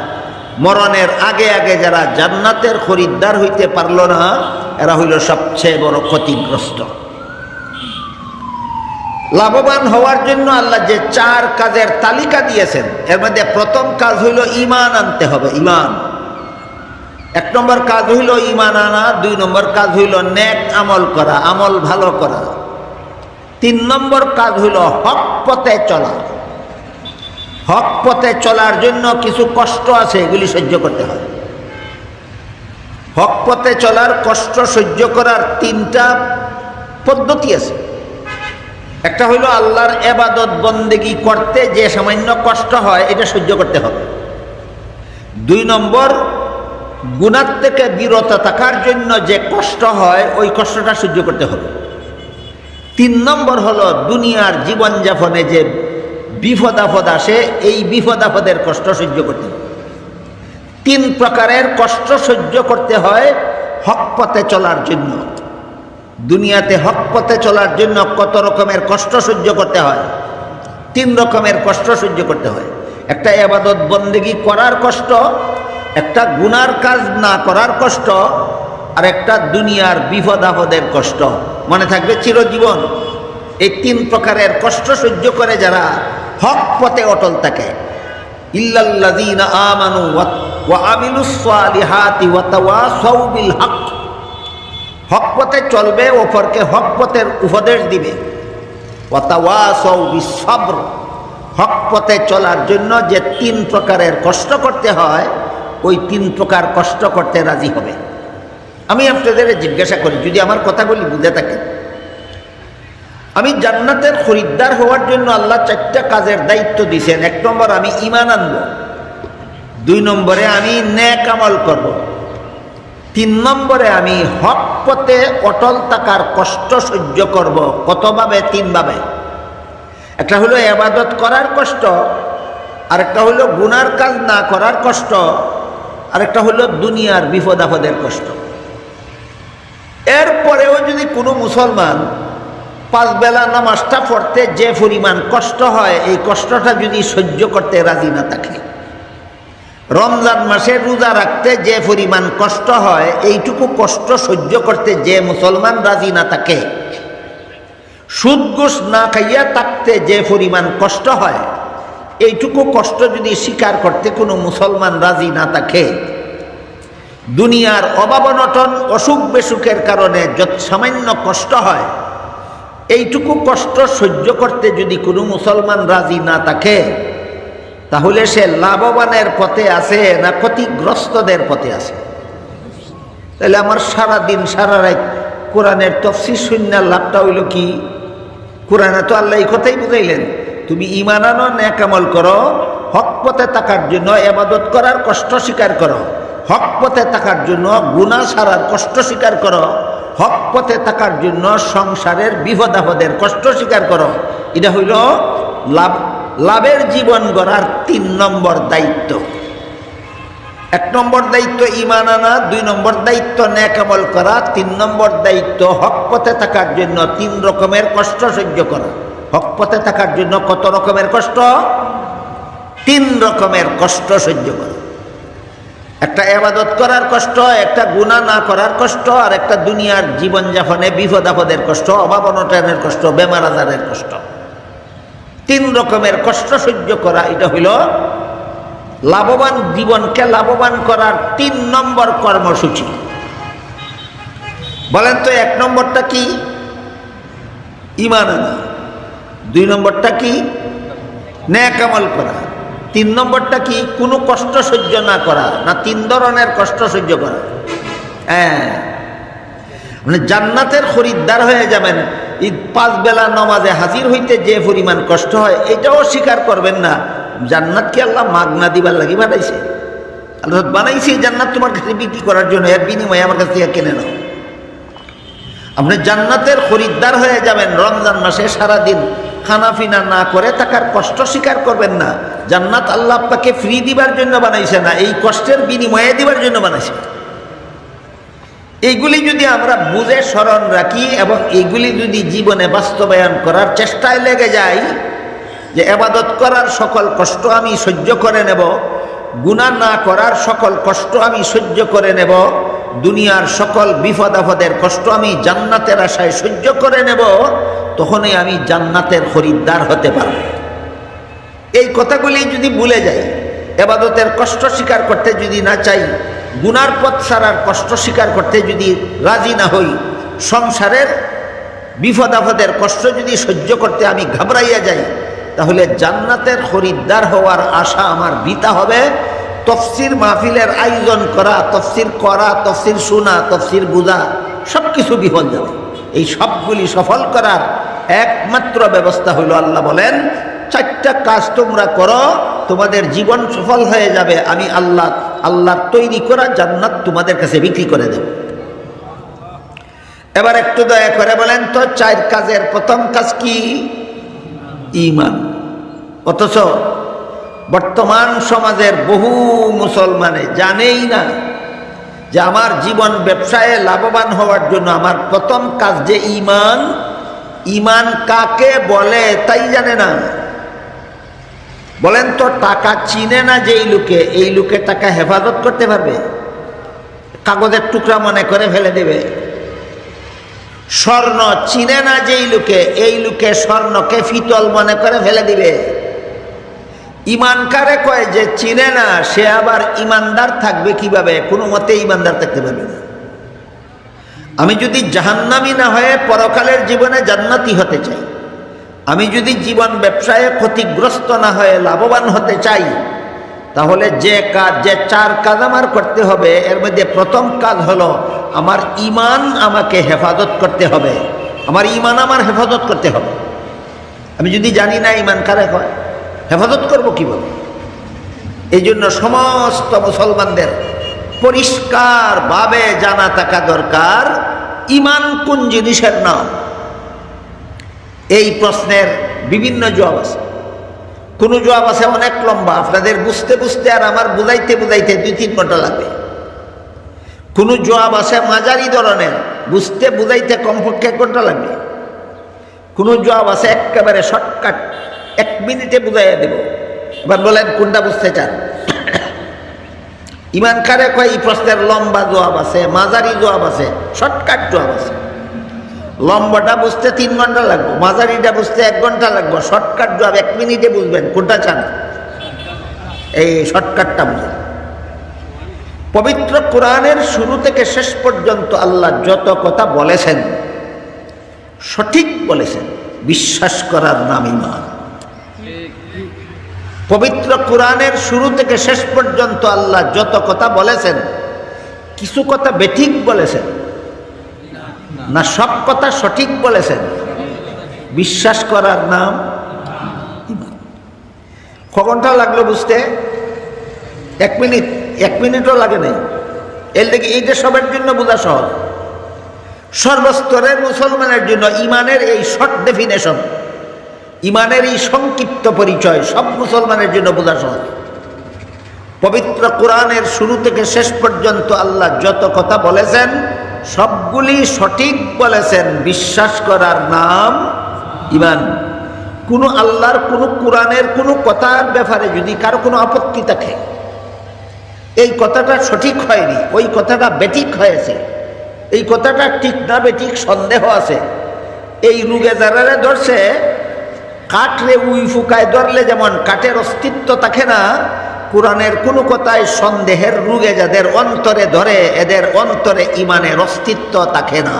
মরণের আগে আগে যারা জান্নাতের খরিদ্দার হইতে পারলো না, এরা হইল সবচেয়ে বড় ক্ষতিগ্রস্ত। লাভবান হওয়ার জন্য আল্লাহ যে 4 কাজের তালিকা দিয়েছেন, এর মধ্যে প্রথম কাজ হইল ঈমান আনতে হবে। ঈমান 1 নম্বর কাজ হইল ঈমান আনা, 2 নম্বর কাজ হইল নেক আমল করা, আমল ভালো করা, 3 নম্বর কাজ হইল হক পথে চলা। হক পথে চলার জন্য কিছু কষ্ট আছে, এগুলি সহ্য করতে হয়। হক পথে চলার কষ্ট সহ্য করার 3টা পদ্ধতি আছে। একটা হইল আল্লাহর ইবাদত বন্দেগী করতে যে সামান্য কষ্ট হয়, এটা সহ্য করতে হবে। 2 নম্বর গুনাহ থেকে বিরত থাকার জন্য যে কষ্ট হয়, ওই কষ্টটা সহ্য করতে হবে। 3 নম্বর হলো দুনিয়ার জীবনযাপনে যে বিপদ আপদ আসে, এই বিপদ আপদের কষ্ট সহ্য করতে হবে। 3 প্রকারের কষ্ট সহ্য করতে হয় হক পথে চলার জন্য। দুনিয়াতে হক পথে চলার জন্য কত রকমের কষ্ট সহ্য করতে হয়? 3 রকমের কষ্ট সহ্য করতে হয়। একটা ইবাদত বন্দেগী করার কষ্ট, একটা গুনার কাজ না করার কষ্ট, আর একটা দুনিয়ার বিপদ আপদের কষ্ট। মনে থাকবে চিরজীবন। এই 3 প্রকারের কষ্ট সহ্য করে যারা হক পথে অটল থাকে, ইল্লাল্লাযীনা আমানু ওয়া আমিলুস সালিহাতি ওয়া তাওয়াসাউ বিল হক, হক পথে চলবে, অপরকে হক পথের উপদেশ দিবে। ওয়া তাওয়াসাউ বিস সবর, হক পথে চলার জন্য যে 3 প্রকারের কষ্ট করতে হয়, ওই 3 প্রকার কষ্ট করতে রাজি হবে। আমি আপনাদের জিজ্ঞাসা করি, যদি আমার কথাগুলি বুঝে থাকেন, আমি জান্নাতের খরিদ্দার হওয়ার জন্য আল্লাহ 4টা কাজের দায়িত্ব দিয়েছেন। 1 নম্বর আমি ঈমান আনব, 2 নম্বরে আমি নেক আমল করব, 3 নম্বরে আমি হক পথে অটল থাকার কষ্ট সহ্য করব। কতভাবে? 3 ভাবে। একটা হলো ইবাদত করার কষ্ট, আরেকটা হলো গুনার কাজ না করার কষ্ট, আরেকটা হলো দুনিয়ার বিপদ আপদের কষ্ট। এরপরেও যদি কোনো মুসলমান 5 বেলা নামাজটা পড়তে যে পরিমাণ কষ্ট হয়, এই কষ্টটা যদি সহ্য করতে রাজি না থাকে, রমজান মাসে রোজা রাখতে যে পরিমাণ কষ্ট হয়, এইটুকু কষ্ট সহ্য করতে যে মুসলমান রাজি না থাকে, সুদ ঘুষ না খাইয়া থাকতে যে পরিমাণ কষ্ট হয়, এইটুকু কষ্ট যদি স্বীকার করতে কোনো মুসলমান রাজি না থাকে, দুনিয়ার অভাব অনটন অসুখ বেসুখের কারণে যত সামান্য কষ্ট হয়, এইটুকু কষ্ট সহ্য করতে যদি কোনো মুসলমান রাজি না থাকে, তাহলে সে লাভবানের পথে আছে না ক্ষতিগ্রস্তদের পথে আছে? তাহলে আমার সারা দিন সারা রাত কোরআনের তাফসীর শুননার লাভটা হইল কি? কোরআনে তো আল্লাহ এই কথাই বুঝাইলেন, তুমি ঈমান আনো, নেক আমল করো, হক পথে থাকার জন্য ইবাদত করার কষ্ট স্বীকার করো, হক পথে থাকার জন্য গুনাহ ছাড়ার কষ্ট স্বীকার করো, হক পথে থাকার জন্য সংসারের বিপদ আপদের কষ্ট স্বীকার করো। এটা হইল লাভের জীবন গড়ার 3 নম্বর দায়িত্ব। 1 নম্বর দায়িত্ব ঈমান আনা, 2 নম্বর দায়িত্ব নেক আমল করা, 3 নম্বর দায়িত্ব হক পথে থাকার জন্য 3 রকমের কষ্ট সহ্য করা। হক পথে থাকার জন্য কত রকমের কষ্ট? 3 রকমের কষ্ট সহ্য করা। একটা ইবাদত করার কষ্ট, একটা গুনাহ না করার কষ্ট, আর একটা দুনিয়ার জীবনযাপনে বিপদ আপদের কষ্ট, অভাব অনটনের কষ্ট, বেমার আজারের কষ্ট। 3 রকমের কষ্ট সহ্য করা, এটা হইল লাভবান জীবনকে লাভবান করার 3 নম্বর কর্মসূচি। বলেন তো 1 নম্বরটা কি? ঈমান আনা। 2 নম্বরটা কি? নেক আমল করা। 3 নম্বরটা কি? কোনো কষ্ট সহ্য না করা, না 3 ধরনের কষ্ট সহ্য করা। হ্যাঁ, মানে জান্নাতের খরিদ্দার হয়ে যাবেন। এই 5 বেলা নামাজে হাজির হইতে যে পরিমাণ কষ্ট হয়, এটাও স্বীকার করবেন না। জান্নাত কি আল্লাহ মাগনা দিবার লাগি বানাইছে? আল্লাহ বানাইছে জান্নাত তোমার কাছে বিক্রি করার জন্য, এর বিনিময়ে আমার কাছ থেকে কিনে নাও। আপনি জান্নাতের খরিদ্দার হয়ে যাবেন। রমজান মাসে সারাদিন খানাফিনা না করে থাকার কষ্ট স্বীকার করবেন না। জান্নাত আল্লাহ আপনাকে ফ্রি দিবার জন্য বানাইছে না, এই কষ্টের বিনিময়ে দিবার জন্য বানাইছে। এইগুলি যদি আমরা বুঝে স্মরণ রাখি এবং এইগুলি যদি জীবনে বাস্তবায়ন করার চেষ্টায় লেগে যাই, যে ইবাদত করার সকল কষ্ট আমি সহ্য করে নেব, গুনাহ না করার সকল কষ্ট আমি সহ্য করে নেব, দুনিয়ার সকল বিপদ আপদের কষ্ট আমি জান্নাতের আশায় সহ্য করে নেব, তখনই আমি জান্নাতের খরিদ্দার হতে পারব। এই কথাগুলি যদি ভুলে যাই, ইবাদতের কষ্ট স্বীকার করতে যদি না চাই, গুনার পথ ছাড়ার কষ্ট স্বীকার করতে যদি রাজি না হই, সংসারের বিপদ আপদের কষ্ট যদি সহ্য করতে আমি ঘাবড়াইয়া যাই, তাহলে জান্নাতের খরিদ্দার হওয়ার আশা আমার বৃথা হবে। তফসির মাহফিলের আয়োজন করা, তফসির শোনা, তফসির বুঝা, সব কিছু বিফল যাবে। এই সবগুলি সফল করার একমাত্র ব্যবস্থা হইল, আল্লাহ বলেন 4টা কাজ তোমরা করো, তোমাদের জীবন সফল হয়ে যাবে। আমি আল্লাহর তৈরি করা জান্নাত তোমাদের কাছে বিক্রি করে দেব। এবার একটু দয়া করে বলেন তো, 4 কাজের প্রথম কাজ কি? ঈমান। অথচ বর্তমান সমাজের বহু মুসলমানে জানেই না যে আমার জীবন ব্যবসায়ে লাভবান হওয়ার জন্য আমার প্রথম কাজ যে ঈমান, ঈমান কাকে বলে তাই জানে না। বলেন তো, টাকা চিনে না যেই লোকে, এই লোকে টাকা হেফাজত করতে পারবে? কাগজের টুকরা মনে করে ফেলে দেবে। স্বর্ণ চিনে না যেই লোকে, এই লোকে স্বর্ণকে ফিতল মনে করে ফেলে দিবে। ঈমান কারে কয় যে চিনে না, সে আবার ঈমানদার থাকবে কিভাবে? কোনো মতে ঈমানদার থাকতে পারবে না। আমি যদি জাহান্নামী না হয়ে পরকালের জীবনে জান্নাতি হতে চাই, আমি যদি জীবন ব্যবসায়ে ক্ষতিগ্রস্ত না হয়ে লাভবান হতে চাই, তাহলে যে চার কাজ আমার করতে হবে, এর মধ্যে প্রথম কাজ হলো আমার ঈমান আমাকে হেফাজত করতে হবে। আমার ঈমান আমার হেফাজত করতে হবে। আমি যদি জানি না ঈমান কারে কয়, হেফাজত করবো কিভাবে? এই জন্য সমস্ত মুসলমানদের পরিষ্কারভাবে জানা থাকা দরকার ঈমান কোন জিনিসের নাম। এই প্রশ্নের বিভিন্ন জবাব আছে। কোনো জবাব আছে অনেক লম্বা, আপনাদের বুঝতে বুঝতে আর আমার বুঝাইতে বুঝাইতে 2-3 ঘন্টা লাগবে। কোনো জবাব আছে মাঝারি ধরনের, বুঝতে বুঝাইতে কমপক্ষে 1 ঘন্টা লাগবে। কোনো জবাব আছে একেবারে শর্টকাট, 1 মিনিটে বুঝাইয়া দেব। এবার বলেন কোনটা বুঝতে চান? ঈমান কারে কয়, এই প্রশ্নের লম্বা জবাব আছে, মাঝারি জবাব আছে, শর্টকাট জবাব আছে। লম্বাটা বুঝতে 3 ঘন্টা লাগবে, মাঝারিটা বুঝতে 1 ঘন্টা লাগবে, শর্টকাট জবাব 1 মিনিটে বুঝবেন। কোনটা চান? এই শর্টকাটটা বুঝেন। পবিত্র কোরআনের শুরু থেকে শেষ পর্যন্ত আল্লাহ যত কথা বলেছেন সঠিক বলেছেন। বিশ্বাস করার নাম ঈমান। পবিত্র কোরআনের শুরু থেকে শেষ পর্যন্ত আল্লাহ যত কথা বলেছেন, কিছু কথা বেঠিক বলেছেন না, সব কথা সঠিক বলেছেন। বিশ্বাস করার নাম ঈমান। ক ঘন্টা লাগলো বুঝতে? 1 মিনিট, 1 মিনিটও লাগে নাই। এর দেখি এইটা সবার জন্য বোঝা সহজ। সর্বস্তরের মুসলমানের জন্য ঈমানের এই শর্ট ডেফিনেশন, ঈমানের এই সংক্ষিপ্ত পরিচয় সব মুসলমানের জন্য বোঝা সহজ। পবিত্র কোরআনের শুরু থেকে শেষ পর্যন্ত আল্লাহ যত কথা বলেছেন সবগুলি সঠিক বলেছেন। বিশ্বাস করার নাম ঈমান। কোনো আল্লাহর কোনো কোরআনের কোনো কথার ব্যাপারে যদি কারো কোনো আপত্তি থাকে, এই কথাটা সঠিক হয়নি, ওই কথাটা বেঠিক হয়েছে, এই কথাটা ঠিক না বেঠিক সন্দেহ আছে, এই রোগে যারা ধরছে, কাঠরে উই ফুকায় ধরলে যেমন কাঠের অস্তিত্ব থাকে না, কোরআনের কোনো কথায় সন্দেহের রোগে যাদের অন্তরে ধরে, এদের অন্তরে ঈমানের অস্তিত্ব থাকে না।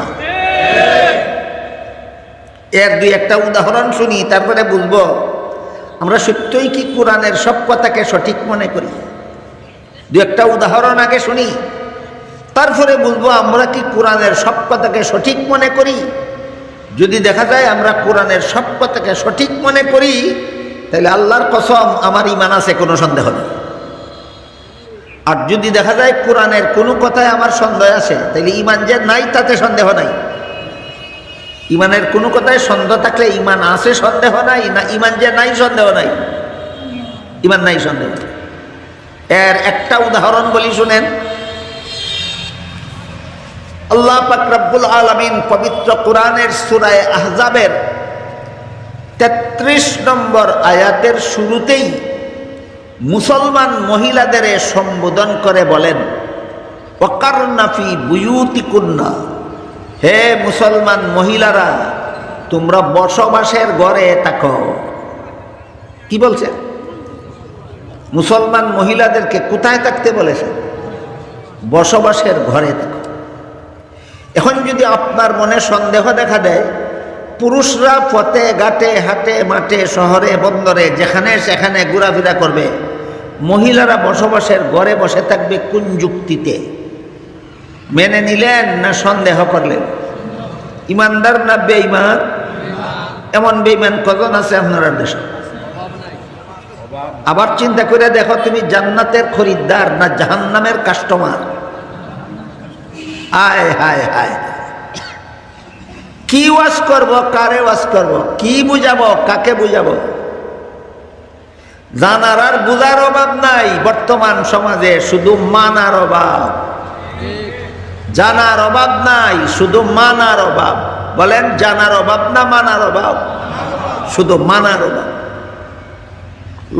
এর 2-1টা উদাহরণ শুনি, তারপরে বুঝবো আমরা সত্যই কি কোরআনের সব কথাকে সঠিক মনে করি। 2-1টা উদাহরণ আগে শুনি, তারপরে বুঝবো আমরা কি কোরআনের সব কথাকে সঠিক মনে করি। যদি দেখা যায় আমরা কোরআনের সব কথাকে সঠিক মনে করি, তাহলে আল্লাহর কসম আমার ঈমান আছে, কোনো সন্দেহ নেই। আর যদি দেখা যায় কোরআনের কোনো কথায় আমার সন্দেহ আছে, তাহলে ঈমান যে নাই তাতে সন্দেহ নাই। ঈমানের কোনো কথায় সন্দেহ থাকলে ঈমান আছে সন্দেহ নাই, না ঈমান যে নাই সন্দেহ নাই? ঈমান নাই সন্দেহ। এর একটা উদাহরণ বলি শুনেন। আল্লাহ পাক রব্বুল আলামিন পবিত্র কোরআনের সূরা আহজাবের 33 নম্বর আয়াতের শুরুতেই মুসলমান মহিলাদের সম্বোধন করে বলেন, ওয়াকারনা ফি বুয়ুতিকুন্না, হে মুসলমান মহিলারা তোমরা বসবাসের ঘরে থাকো। কি বলছেন? মুসলমান মহিলাদেরকে কোথায় থাকতে বলেছেন? বসবাসের ঘরে থাকো। এখন যদি আপনার মনে সন্দেহ দেখা দেয়, পুরুষরা পথে ঘাটে হাটে মাঠে শহরে বন্দরে যেখানে সেখানে ঘোরাফেরা করবে, মহিলারা বসবাসের ঘরে বসে থাকবে কোন যুক্তিতে? মেনে নিলেন না সন্দেহ করলেন? ইমানদার না বেঈমান? এমন বেঈমান কজন আছে আপনার দেশে? আবার চিন্তা করে দেখো, তুমি জান্নাতের খরিদ্দার না জাহান্নামের কাস্টমার? হায় হায় হায়, কি ওয়াজ করব, কারে ওয়াজ করব, কি বুঝাবো, কাকে বুঝাবো? জানার আর বুঝার অভাব নাই বর্তমান সমাজে, শুধু মানার অভাব। জানার অভাব নাই, শুধু মানার অভাব। বলেন জানার অভাব না মানার অভাব? শুধু মানার অভাব।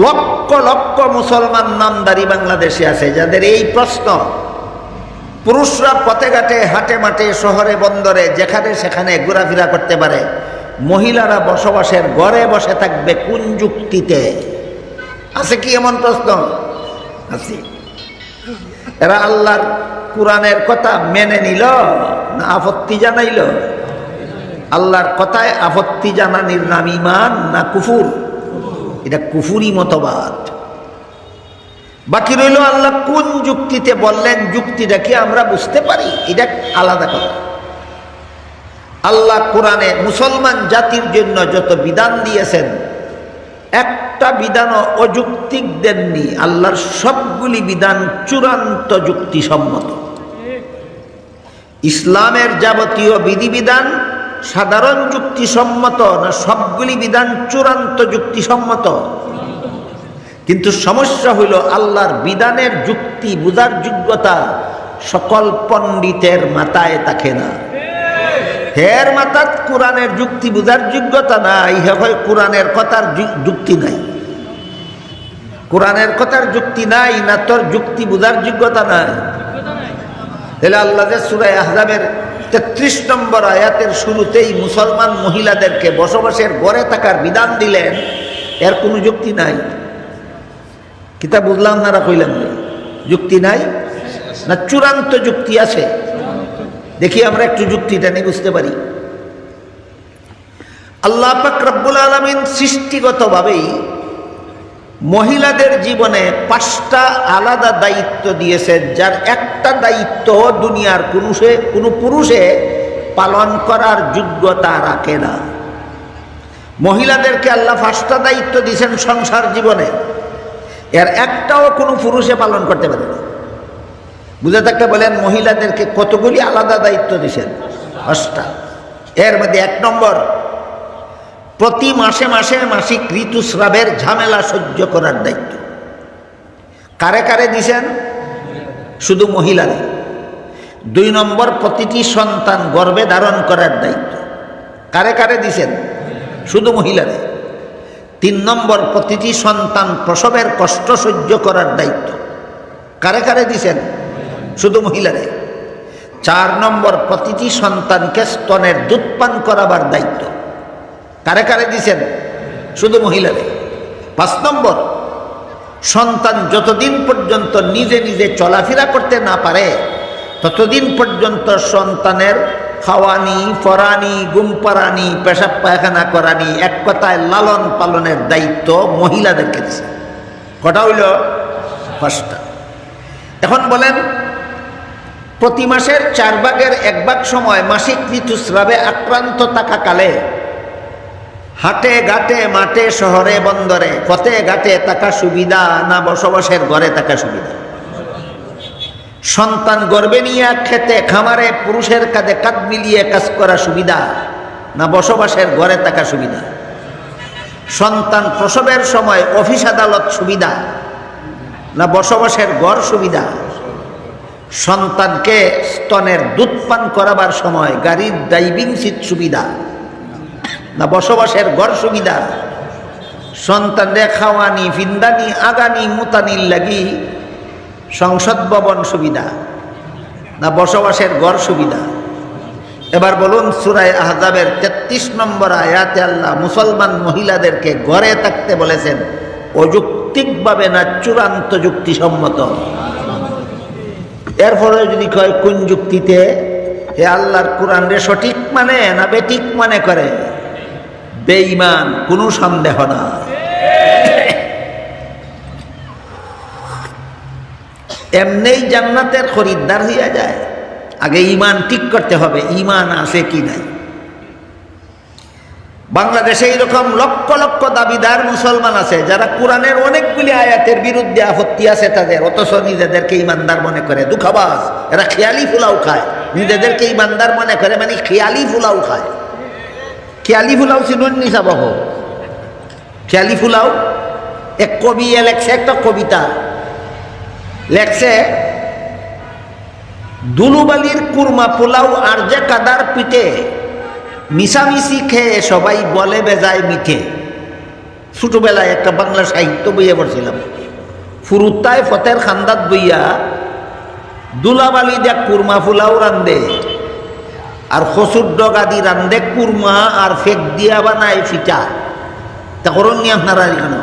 লক্ষ লক্ষ মুসলমান নামদারি বাংলাদেশে আছে যাদের এই প্রশ্ন। পুরুষরা পথে ঘাটে, হাটে মাঠে, শহরে বন্দরে যেখানে সেখানে ঘোরাফেরা করতে পারে, মহিলারা বসবাসের ঘরে বসে থাকবে কোন যুক্তিতে? আছে কি এমন প্রশ্ন? আছে। এরা আল্লাহর কোরআনের কথা মেনে নিল না আপত্তি জানাইল? আল্লাহর কথায় আপত্তি জানানির নাম ঈমান না কুফুর? এটা কুফুরি মতবাদ। বাকি রইল আল্লাহ কোন যুক্তিতে বললেন, যুক্তিটা কি আমরা বুঝতে পারি? এটা আলাদা কথা। আল্লাহ কোরআনে মুসলমান জাতির জন্য যত বিধান দিয়েছেন, একটা বিধানও অযৌক্তিক দেননি। আল্লাহর সবগুলি বিধান চূড়ান্ত যুক্তিসম্মত। ইসলামের যাবতীয় বিধিবিধান সাধারণ যুক্তিসম্মত না সবগুলি বিধান চূড়ান্ত যুক্তিসম্মত? কিন্তু সমস্যা হইল আল্লাহর বিধানের যুক্তি বুঝার যোগ্যতা সকল পণ্ডিতের মাথায় থাকে না। হের মাথাত কোরআনের যুক্তি বুঝার যোগ্যতা নাই, হয় কোরআনের কথার যুক্তি নাই। কোরআনের কথার যুক্তি নাই না তোর যুক্তি বুঝার যোগ্যতা নাই। তাহলে আল্লাহ যে সূরা আহজাবের 33 নম্বর আয়াতের শুরুতেই মুসলমান মহিলাদেরকে বসবাসের ঘরে থাকার বিধান দিলেন, এর কোনো যুক্তি নাই। কিতাব বুঝলাম না কইলেন? যুক্তি নাই না চূড়ান্ত যুক্তি আছে? দেখি আমরা একটু যুক্তিটা নিয়ে বুঝতে পারি। আল্লাহ পাক রব্বুল আলামিন সৃষ্টিগতভাবেই মহিলাদের জীবনে 5টা আলাদা দায়িত্ব দিয়েছেন, যার একটা দায়িত্ব দুনিয়ার কোনো পুরুষে পালন করার যোগ্যতা রাখে না। মহিলাদেরকে আল্লাহ 5টা দায়িত্ব দিয়েছেন সংসার জীবনে, এর একটাও কোনো পুরুষে পালন করতে পারে না। বুঝে থাকতে বলেন মহিলাদেরকে কতগুলি আলাদা দায়িত্ব দিয়েছেন? 5টা। এর মধ্যে 1 নম্বর, প্রতি মাসে মাসে মাসিক ঋতুস্রাবের ঝামেলা সহ্য করার দায়িত্ব। কারে কারে দিছেন? শুধু মহিলাদের। 2 নম্বর, প্রতিটি সন্তান গর্ভে ধারণ করার দায়িত্ব। কারে কারে দিছেন? শুধু মহিলাদের। 3 নম্বর, প্রতিটি সন্তান প্রসবের কষ্ট সহ্য করার দায়িত্ব। কারে কারে দিছেন? শুধু মহিলাদের। 4 নম্বর, প্রতিটি সন্তানকে স্তনের দুধ পান করাবার দায়িত্ব। কারে কারে দিছেন? শুধু মহিলাদের। 5 নম্বর, সন্তান যতদিন পর্যন্ত নিজে নিজে চলাফেরা করতে না পারে ততদিন পর্যন্ত সন্তানের খাওয়ানি, পরানি, ঘুম পাড়ানি, পেশাব পায়খানা করানি, এক কথায় লালন পালনের দায়িত্ব মহিলাদেরকে দিছে। কটা হইল? 5টা। এখন বলেন, প্রতি মাসের 4 ভাগের 1 ভাগ সময় মাসিক ঋতুস্রাবে আক্রান্ত থাকাকালে হাটে ঘাটে, মাঠে শহরে বন্দরে, পথে ঘাটে থাকা সুবিধা না বসবাসের ঘরে থাকা সুবিধা? সন্তান গর্ভে নিয়ে খেতে খামারে পুরুষের কাঁধে কাঁধ মিলিয়ে কাজ করা সুবিধা না বসবাসের ঘরে থাকা সুবিধা? সন্তান প্রসবের সময় অফিস আদালত সুবিধা না বসবাসের ঘর সুবিধা? সন্তানকে স্তনের দুধ পান করাবার সময় গাড়ির ড্রাইভিং সিট সুবিধা না বসবাসের ঘর সুবিধা? সন্তানরে খাওয়ানি, ফিন্দানি, আগানি, মুতানির লাগি সংসদ ভবন সুবিধা না বসবাসের ঘর সুবিধা? এবার বলুন, সূরা আহজাবের 33 নম্বর আয়াতে আল্লাহ মুসলমান মহিলাদেরকে ঘরে থাকতে বলেছেন অযৌক্তিকভাবে না চূড়ান্ত যুক্তিসম্মত? এরপরে যদি কয় কোন যুক্তিতে, হে আল্লাহর কোরআন রে সঠিক মানে না বেঠিক মনে করে? বেঈমান, কোনো সন্দেহ না। এমনিই জান্নাতের খরিদ্দার হইয়া যায়। আগে ঈমান ঠিক করতে হবে, ঈমান আছে কি নাই। বাংলাদেশে এইরকম লক্ষ লক্ষ দাবিদার মুসলমান আছে যারা কোরআনের অনেকগুলি আয়াতের বিরুদ্ধে আপত্তি আছে তাদের, অথচ নিজেদেরকে ঈমানদার মনে করে। দুঃখাবাস, এরা খেয়ালি ফুলাও খায়, নিজেদেরকে ঈমানদার মনে করে, মানে খেয়ালি ফুলাও খায়। খেয়ালি ফুলাও চিনুন নিসা বাহ? খেয়ালি ফুলাও এক কবি লেখছে একটা কবিতা, লেখছে দুলুবালির কুরমা পোলাও আর যে কাদার পিঠে মিশামিশি খেয়ে সবাই বলে বেজায় মিঠে। ছোটবেলায় একটা বাংলা সাহিত্য বইয়ে পড়ছিলাম, ফুরুত্তায় ফতের খান্দাত বইয়া দুলাবালি দেখ কুরমা পোলাও রান্দে আর খসুর ডগাদি রান্দে কুরমা আর ফেক দিয়া বানায় ফিটা। তা করুন নি আপনারা এখানে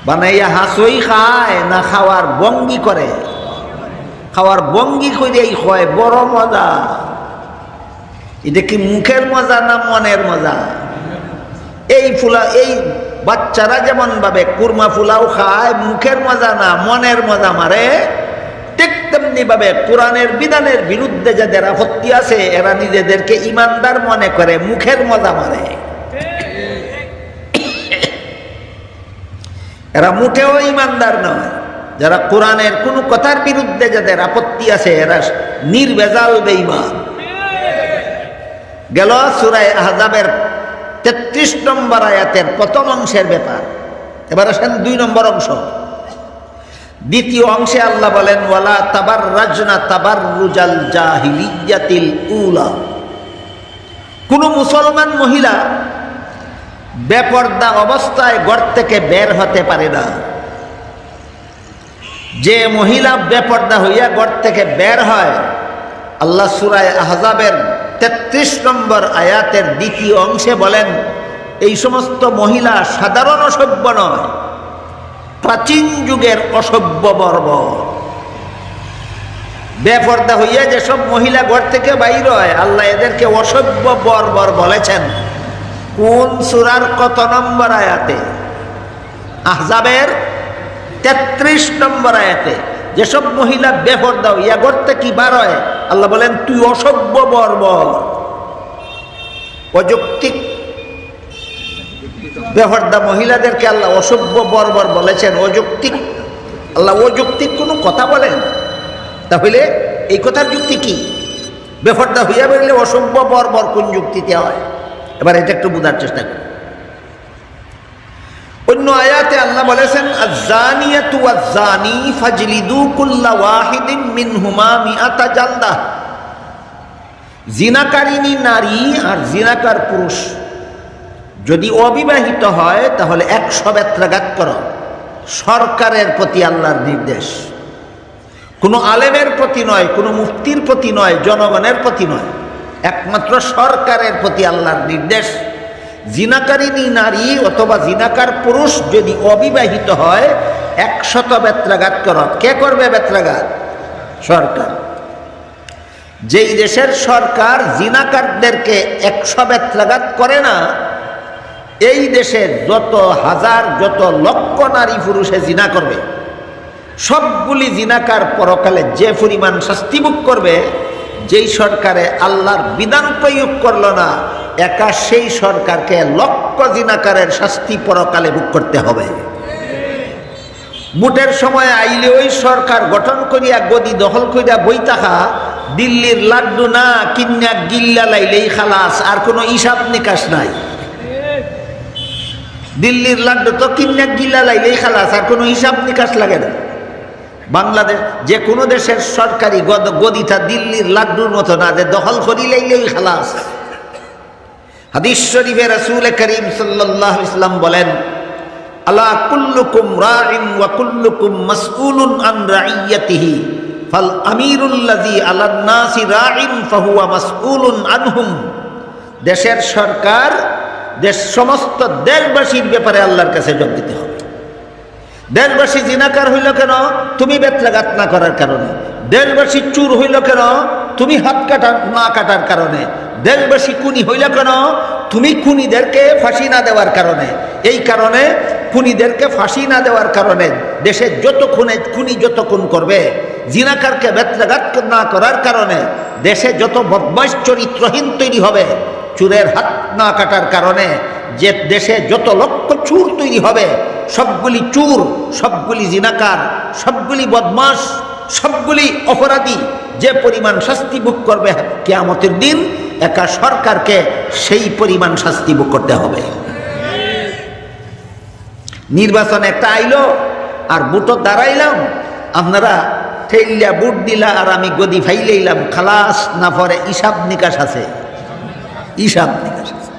বানাইয়া হাসই খায় না খাওয়ার বঙ্গি করে? খাওয়ার বঙ্গি করেই হয়, বড় মজা। এটা কি মুখের মজা না মনের মজা? এই বাচ্চারা যেমন ভাবে কুরমা ফুলাও খায়, মুখের মজা না মনের মজা মারে, ঠিক তেমনি ভাবে কোরআনের বিধানের বিরুদ্ধে যাদের আপত্তি আছে এরা নিজেদেরকে ইমানদার মনে করে, মুখের মজা মারে। এরা মুখেও ইমানদার নয়। যারা কোরআনের কোনো কথার বিরুদ্ধে যাদের আপত্তি আছে এরা নির্ভেজাল বেঈমান। গেল সূরা আহজাবের 33 নম্বর আয়াতের প্রথম অংশের ব্যাপার। এবার আসেন 2 নম্বর অংশ। দ্বিতীয় অংশে আল্লাহ বলেন ওয়ালা তাবাররাজনা তাবাররুজাল জাহিলিয়াতিল উলা। কোন মুসলমান মহিলা বেপর্দা অবস্থায় ঘর থেকে বের হতে পারে না। যে মহিলা বেপর্দা হইয়া ঘর থেকে বের হয়, আল্লাহ সূরা আহজাবের 33 নম্বর আয়াতের দ্বিতীয় অংশে বলেন এই সমস্ত মহিলা সাধারণ অসভ্য নয়, প্রাচীন যুগের অসভ্য বর্বর। বেপর্দা হইয়া যেসব মহিলা ঘর থেকে বাইর হয় আল্লাহ এদেরকে অসভ্য বর্বর বলেছেন। কোন সূরার কত নম্বর আয়াতে? আহজাবের 33 নম্বর আয়াতে। যেসব মহিলা বেপর্দা হইয়া ঘর থেকে বার হয় আল্লাহ বলেন তুই অসভ্য বর্বর। অযৌক্তিক বেপর্দা মহিলাদেরকে আল্লাহ অসভ্য বর্বর বলেছেন, অযৌক্তিক। আল্লাহ অযৌক্তিক কোনো কথা বলেন? তাহলে এই কথার যুক্তি কি? বেপর্দা হইয়া বেরলে অসভ্য বর্বর কোন যুক্তিতে হয়? এবার এটা একটু বোঝার চেষ্টা করি। অন্য আয়াতে আল্লাহ বলেছেন আয-যানিয়াতু ওয়াজ-যানি ফাজলিদু কুল্লা ওয়াহিদিন মিনহুমা মিআতা জালদা। জিনাকারিনী নারী আর জিনাকার পুরুষ যদি অবিবাহিত হয় তাহলে 100 বেত্রাঘাত করো। সরকারের প্রতি আল্লাহর নির্দেশ, কোনো আলেমের প্রতি নয়, কোনো মুফতির প্রতি নয়, জনগণের প্রতি নয়, একমাত্র সরকারের প্রতি আল্লাহর নির্দেশ। জিনাকারিনী নারী অথবা জিনাকার পুরুষ যদি অবিবাহিত হয় 100 বেত্রাঘাত করো। কে করবে বেত্রাঘাত? সরকার। যেই দেশের সরকার জিনাকারদেরকে 100 বেত্রাঘাত করে না, এই দেশে যত হাজার যত লক্ষ নারী পুরুষে জিনা করবে, সবগুলি জিনাকার পরকালে যে পরিমাণ শাস্তি ভোগ করবে, যেই সরকারে আল্লাহর বিধান প্রয়োগ করলো না একা সেই সরকারকে লক্ষ জিনাকারের শাস্তি পরকালে ভোগ করতে হবে। ভোটের সময় আইলে ওই সরকার গঠন করিয়া গদি দখল করিয়া বই থাকা, দিল্লির লাড্ডু না কিন্না গিল্লা লাইলেই খালাস, আর কোনো হিসাব নিকাশ নাই। দিল্লির লাড্ডু তো কিন্না গিল্লা লাইলেই খালাস, আর কোনো হিসাব নিকাশ লাগে না। বাংলাদেশ যে কোনো দেশের সরকারি গদিটা দিল্লির লাড্ডুর মতো না যে দখল করিলেই খালাস। হাদিস শরীফে রাসূল করিম সাল্লাল্লাহু আলাইহি ওয়াসাল্লাম বলেন আলা কুল্লুকুম রাইন ওয়া কুল্লুকুম মাসউলুন আন রাইয়াতিহি ফাল আমিরুল্লাযী আলান নাসি রাইন ফাহুয়া মাসউলুন আনহুম। দেশের সরকার সমস্ত দেশবাসীর ব্যাপারে আল্লাহর কাছে জবাব দিতে হবে। দেশবাসী জিনাকার হইল কেন? তুমি বেত্রাঘাত না করার কারণে। দেশবাসী চুর হইল কেন? তুমি হাত কাটা না কাটার কারণে। দেশবাসী খুনি হইল কেন? তুমি খুনিদেরকে ফাঁসি না দেওয়ার কারণে। এই কারণে খুনিদেরকে ফাঁসি না দেওয়ার কারণে দেশে যত খুনি যত খুন করবে, জিনাকারকে বেত্রাঘাত না করার কারণে দেশে যত বদমাশ চরিত্রহীন তৈরি হবে, চুরের হাত না কাটার কারণে যে দেশে যত লক্ষ চুর তৈরি হবে, সবগুলি চুর, সবগুলি জিনাকার, সবগুলি বদমাশ, সবগুলি অপরাধী যে পরিমাণ শাস্তি ভোগ করবে কিয়ামতের দিন, একা সরকারকে সেই পরিমাণ শাস্তি ভোগ করতে হবে। নির্বাচন একটা আইলো আর ভোটও দাঁড়াইলাম, আপনারা ঠেইলা বুট দিলা আর আমি গদি ফাইলাইলাম, খালাস না পরে হিসাব নিকাশ আছে, হিসাব নিকাশ আছে।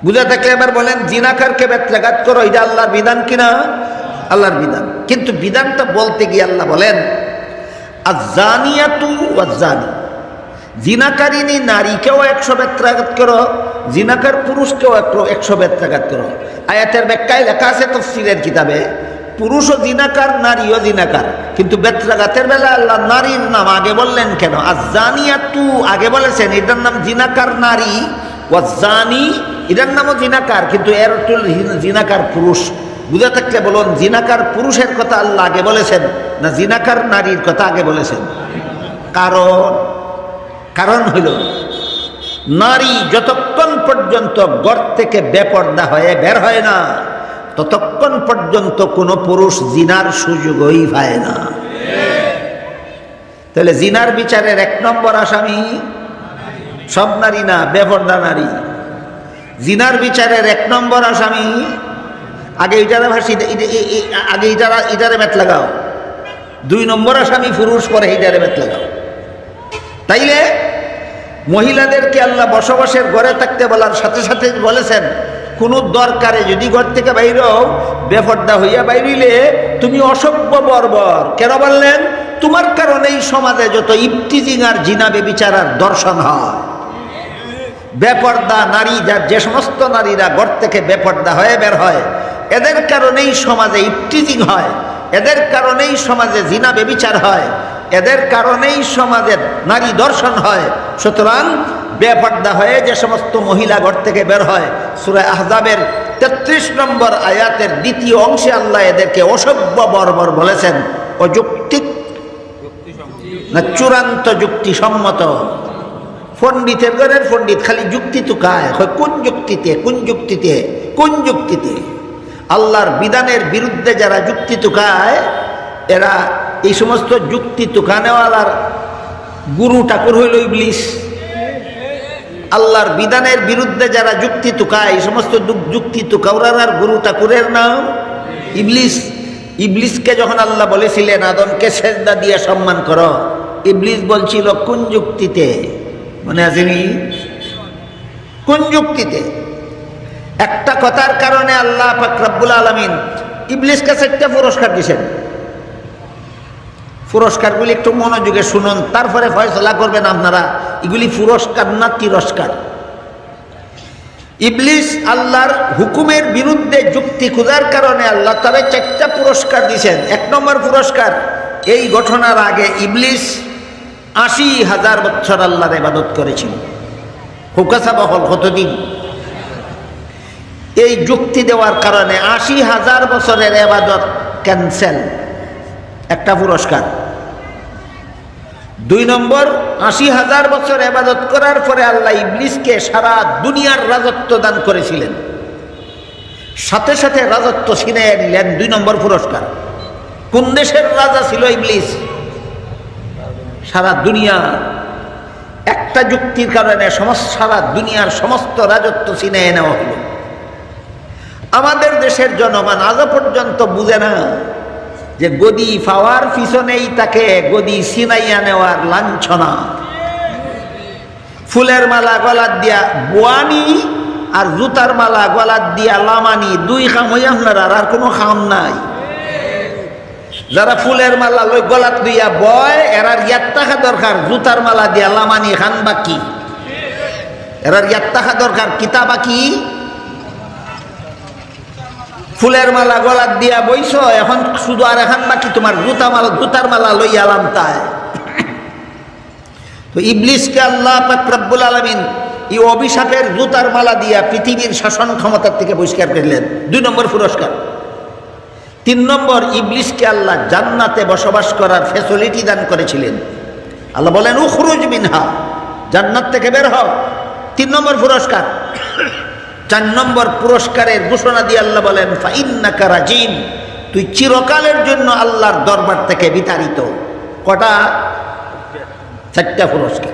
বুঝা থাকলে এবার বলেন জিনাকারকে বেত্রাঘাত করো, এটা আল্লাহর বিধান কিনা? আল্লাহর বিধান। কিন্তু বিধানটা বলতে গিয়ে আল্লাহ বলেন আয-যানিয়াতু ওয়াজ-যানি, জিনাকারিনী নারীকেও 100 বেত্রাঘাত করো, জিনাকার পুরুষকেও 100 বেত্রাঘাত করো। আয়াতের ব্যাখ্যায় লেখা আছে তাফসীরের কিতাবে, পুরুষও জিনাকার নারীও জিনাকার, কিন্তু বেত্রাঘাতের বেলা আল্লাহ নারীর নাম আগে বললেন কেন? আয-যানিয়াতু আগে বলেছেন, এটার নাম জিনাকার নারী, ওয়াজ-যানি এটার নামও জিনাকার, কিন্তু এর জিনাকার পুরুষ। বুঝা থাকলে বলুন জিনাকার পুরুষের কথা আল্লাহ আগে বলেছেন না জিনাকার নারীর কথা আগে বলেছেন? কারণ হইল নারী যতক্ষণ পর্যন্ত ঘর থেকে বেপর্দা হয়ে বের হয় না, ততক্ষণ পর্যন্ত কোনো পুরুষ জিনার সুযোগই পায় না। তাহলে জিনার বিচারের 1 নম্বর আসামি সব নারী না, বেপর্দা নারী। জিনার বিচারের 1 নম্বর আসামি, আগে ইটারে ভাসি, আগে ইটারে মেট লাগাও। 2 নম্বর আসামি পুরুষ, পরে ইটারে মেট লাগাও। তাইলে মহিলাদেরকে আল্লাহ বসবাসের ঘরে থাকতে বলার সাথে সাথে বলেছেন কোন দরকারে যদি ঘর থেকে বাইরেও বেপর্দা হইয়া বাইরিলে তুমি অসভ্য বর্বর। কেন বললেন? তোমার কারণেই সমাজে যত ইফতিজিং আর জিনা বেবিচার আর দর্শন হয়। বেপর্দা নারী, যে সমস্ত নারীরা ঘর থেকে বেপর্দা হয়ে বের হয়, এদের কারণেই সমাজে ইফতিজিং হয়, এদের কারণেই সমাজে জিনা বেবিচার হয়, এদের কারণেই সমাজে নারী দর্শন হয়। সুতরাং বেপর্দা হয়ে যে সমস্ত মহিলা ঘর থেকে বের হয়, সূরা আহজাবের 33 নম্বর আয়াতের 2য় অংশে আল্লাহ এদেরকে অসভ্য বর্বর বলেছেন। অযৌক্তিক না চূড়ান্ত যুক্তিসম্মত। পণ্ডিতের ঘরের পণ্ডিত খালি যুক্তি তুকায়, কোন যুক্তিতে, কোন যুক্তিতে, কোন যুক্তিতে? আল্লাহর বিধানের বিরুদ্ধে যারা যুক্তি তুকায়, এরা এই সমস্ত যুক্তি তুকানেওয়ালার গুরু ঠাকুর হইল ইবলিস। আল্লাহর বিধানের বিরুদ্ধে যারা যুক্তি তুকায়, এই সমস্ত যুক্তি তুকাওয়ালার গুরু ঠাকুরের নাম ইবলিস। ইবলিসকে যখন আল্লাহ বলেছিলেন আদমকে সেজদা দিয়ে সম্মান করো, ইবলিস বলছিল কোন যুক্তিতে? মনে আসেনি? কোন যুক্তিতে? একটা কথার কারণে আল্লাহ পাক রব্বুল আলামিন ইবলিসকে 4টা পুরস্কার দিয়েছেন। পুরস্কারগুলি একটু মনোযোগে শুনুন, তারপরে ফয়সলা করবেন আপনারা এগুলি পুরস্কার না তিরস্কার। ইবলিস আল্লাহর হুকুমের বিরুদ্ধে যুক্তি খোঁজার কারণে আল্লাহ তারে 4টা পুরস্কার দিয়েছেন। 1 নম্বর পুরস্কার, এই ঘটনার আগে ইবলিস 80,000 বছর আল্লাহর ইবাদত করেছিল। হুকাসা বহল কতদিন? এই যুক্তি দেওয়ার কারণে 80,000 বছরের ইবাদত ক্যান্সেল, একটা পুরস্কার। 2 নম্বর, 80,000 বছর ইবাদত করার পরে আল্লাহ ইবলিসকে সারা দুনিয়ার রাজত্ব দান করেছিলেন, সাথে সাথে রাজত্ব ছিনিয়ে নিলেন। 2 নম্বর পুরস্কার। কোন দেশের রাজা ছিল ইবলিস? সারা দুনিয়া। একটা যুক্তির কারণে সারা দুনিয়ার সমস্ত রাজত্ব ছিনিয়ে নেওয়া হলো। আমাদের দেশের জনগণ আজও পর্যন্ত বুঝে না যে গদি পাওয়ার পিছনেই তাকে গদি ছিনাইয়া নেওয়ার লাঞ্ছনা। ফুলের মালা গলার দিয়া বোয়ানি আর জুতার মালা গলার দিয়া লামানি, 2 খাম হই আপনার, আর কোনো খাম নাই। যারা ফুলের মালা লই গলাত দিয়া বয়, এরার ইয়াত থাকা দরকার জুতার মালা দিয়া লামানি খান বাকি, এরার ইয়াত থাকা দরকার কিতা বাকি। ফুলের মালা গলার দিয়া বইছ, এখন শুধু আর এখন বাকি তোমার জুতার মালা লইয়া আলাম তাই। তো ইবলিসকে আল্লাহ পাক রব্বুল আলামিন এই অভিশাপের জুতার মালা দিয়া পৃথিবীর শাসন ক্ষমতার থেকে বহিষ্কার করলেন। 2 নম্বর পুরস্কার। 3 নম্বর, ইবলিসকে আল্লাহ জান্নাতে বসবাস করার ফ্যাসিলিটি দান করেছিলেন। আল্লাহ বলেন উখরুজ মিনহা, জান্নাত থেকে বের হও। 3 নম্বর পুরস্কার। 4 নম্বর পুরস্কারের ঘোষণা দিয়ে আল্লাহ বলেন ফাইন্নাকা রাজিম, তুই চিরকালের জন্য আল্লাহর দরবার থেকে বিতাড়িত। কটা? 4টা পুরস্কার।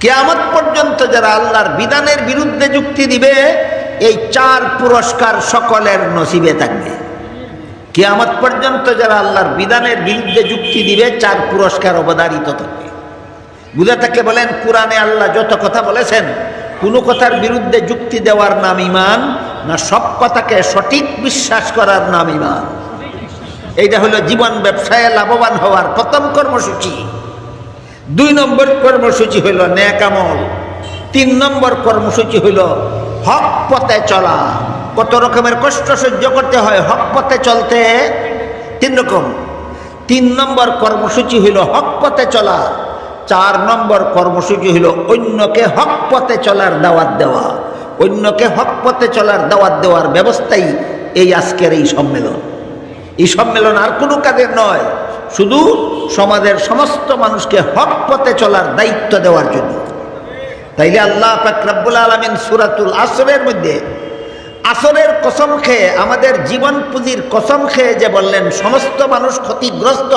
কিয়ামত পর্যন্ত যারা আল্লাহর বিধানের বিরুদ্ধে যুক্তি দিবে, এই 4 পুরস্কার সকলের নসিবে থাকবে। কিয়ামত পর্যন্ত যারা আল্লাহর বিধানের বিরুদ্ধে যুক্তি দিবে 4 পুরস্কার অবধারিত থাকবে। বুঝে থাকলে বলেন, কোরআনে আল্লাহ যত কথা বলেছেন, কোনো কথার বিরুদ্ধে যুক্তি দেওয়ার নাম ঈমান না সব কথাকে সঠিক বিশ্বাস করার নাম ঈমান? এইটা হলো জীবন ব্যবসায় লাভবান হওয়ার প্রথম কর্মসূচি। 2 নম্বর কর্মসূচি হইল নেক আমল। 3 নম্বর কর্মসূচি হইল হক পথে চলা। কত রকমের কষ্ট সহ্য করতে হয় হক পথে চলতে? 3 রকম। 3 নম্বর কর্মসূচি হইল হক পথে চলা। 4 নম্বর কর্মসূচি হইল অন্যকে হক পথে চলার দাওয়াত দেওয়া। অন্যকে হক পথে চলার দাওয়াত দেওয়ার ব্যবস্থাই এই আজকের এই সম্মেলন। এই সম্মেলন আর কোনো কাজের নয়, শুধু সমাজের সমস্ত মানুষকে হক পথে চলার দায়িত্ব দেওয়ার জন্য। তাইলে আল্লাহ পাক রব্বুল আলামিন সূরাতুল আসরের মধ্যে আসরের কসম খেয়ে, আমাদের জীবন পুঁজির কসম খেয়ে যে বললেন সমস্ত মানুষ ক্ষতিগ্রস্ত,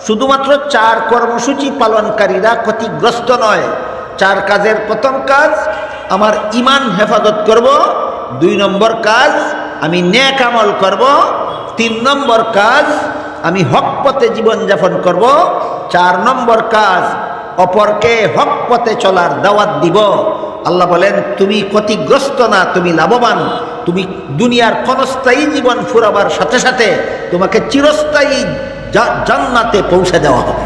শুধুমাত্র 4 কর্মসূচি পালনকারীরা ক্ষতিগ্রস্ত নয়। 4 কাজের প্রথম কাজ আমার ঈমান হেফাজত করব, 2 নম্বর কাজ আমি নেক আমল করব, 3 নম্বর কাজ আমি হক পথে জীবনযাপন করব, 4 নম্বর কাজ অপরকে হক পথে চলার দাওয়াত দিব। আল্লাহ বলেন, তুমি ক্ষতিগ্রস্ত না, তুমি লাভবান। তুমি দুনিয়ার ক্ষণস্থায়ী জীবন ফুরাবার সাথে সাথে তোমাকে চিরস্থায়ী জান্নাতে পৌঁছে দেওয়া হবে।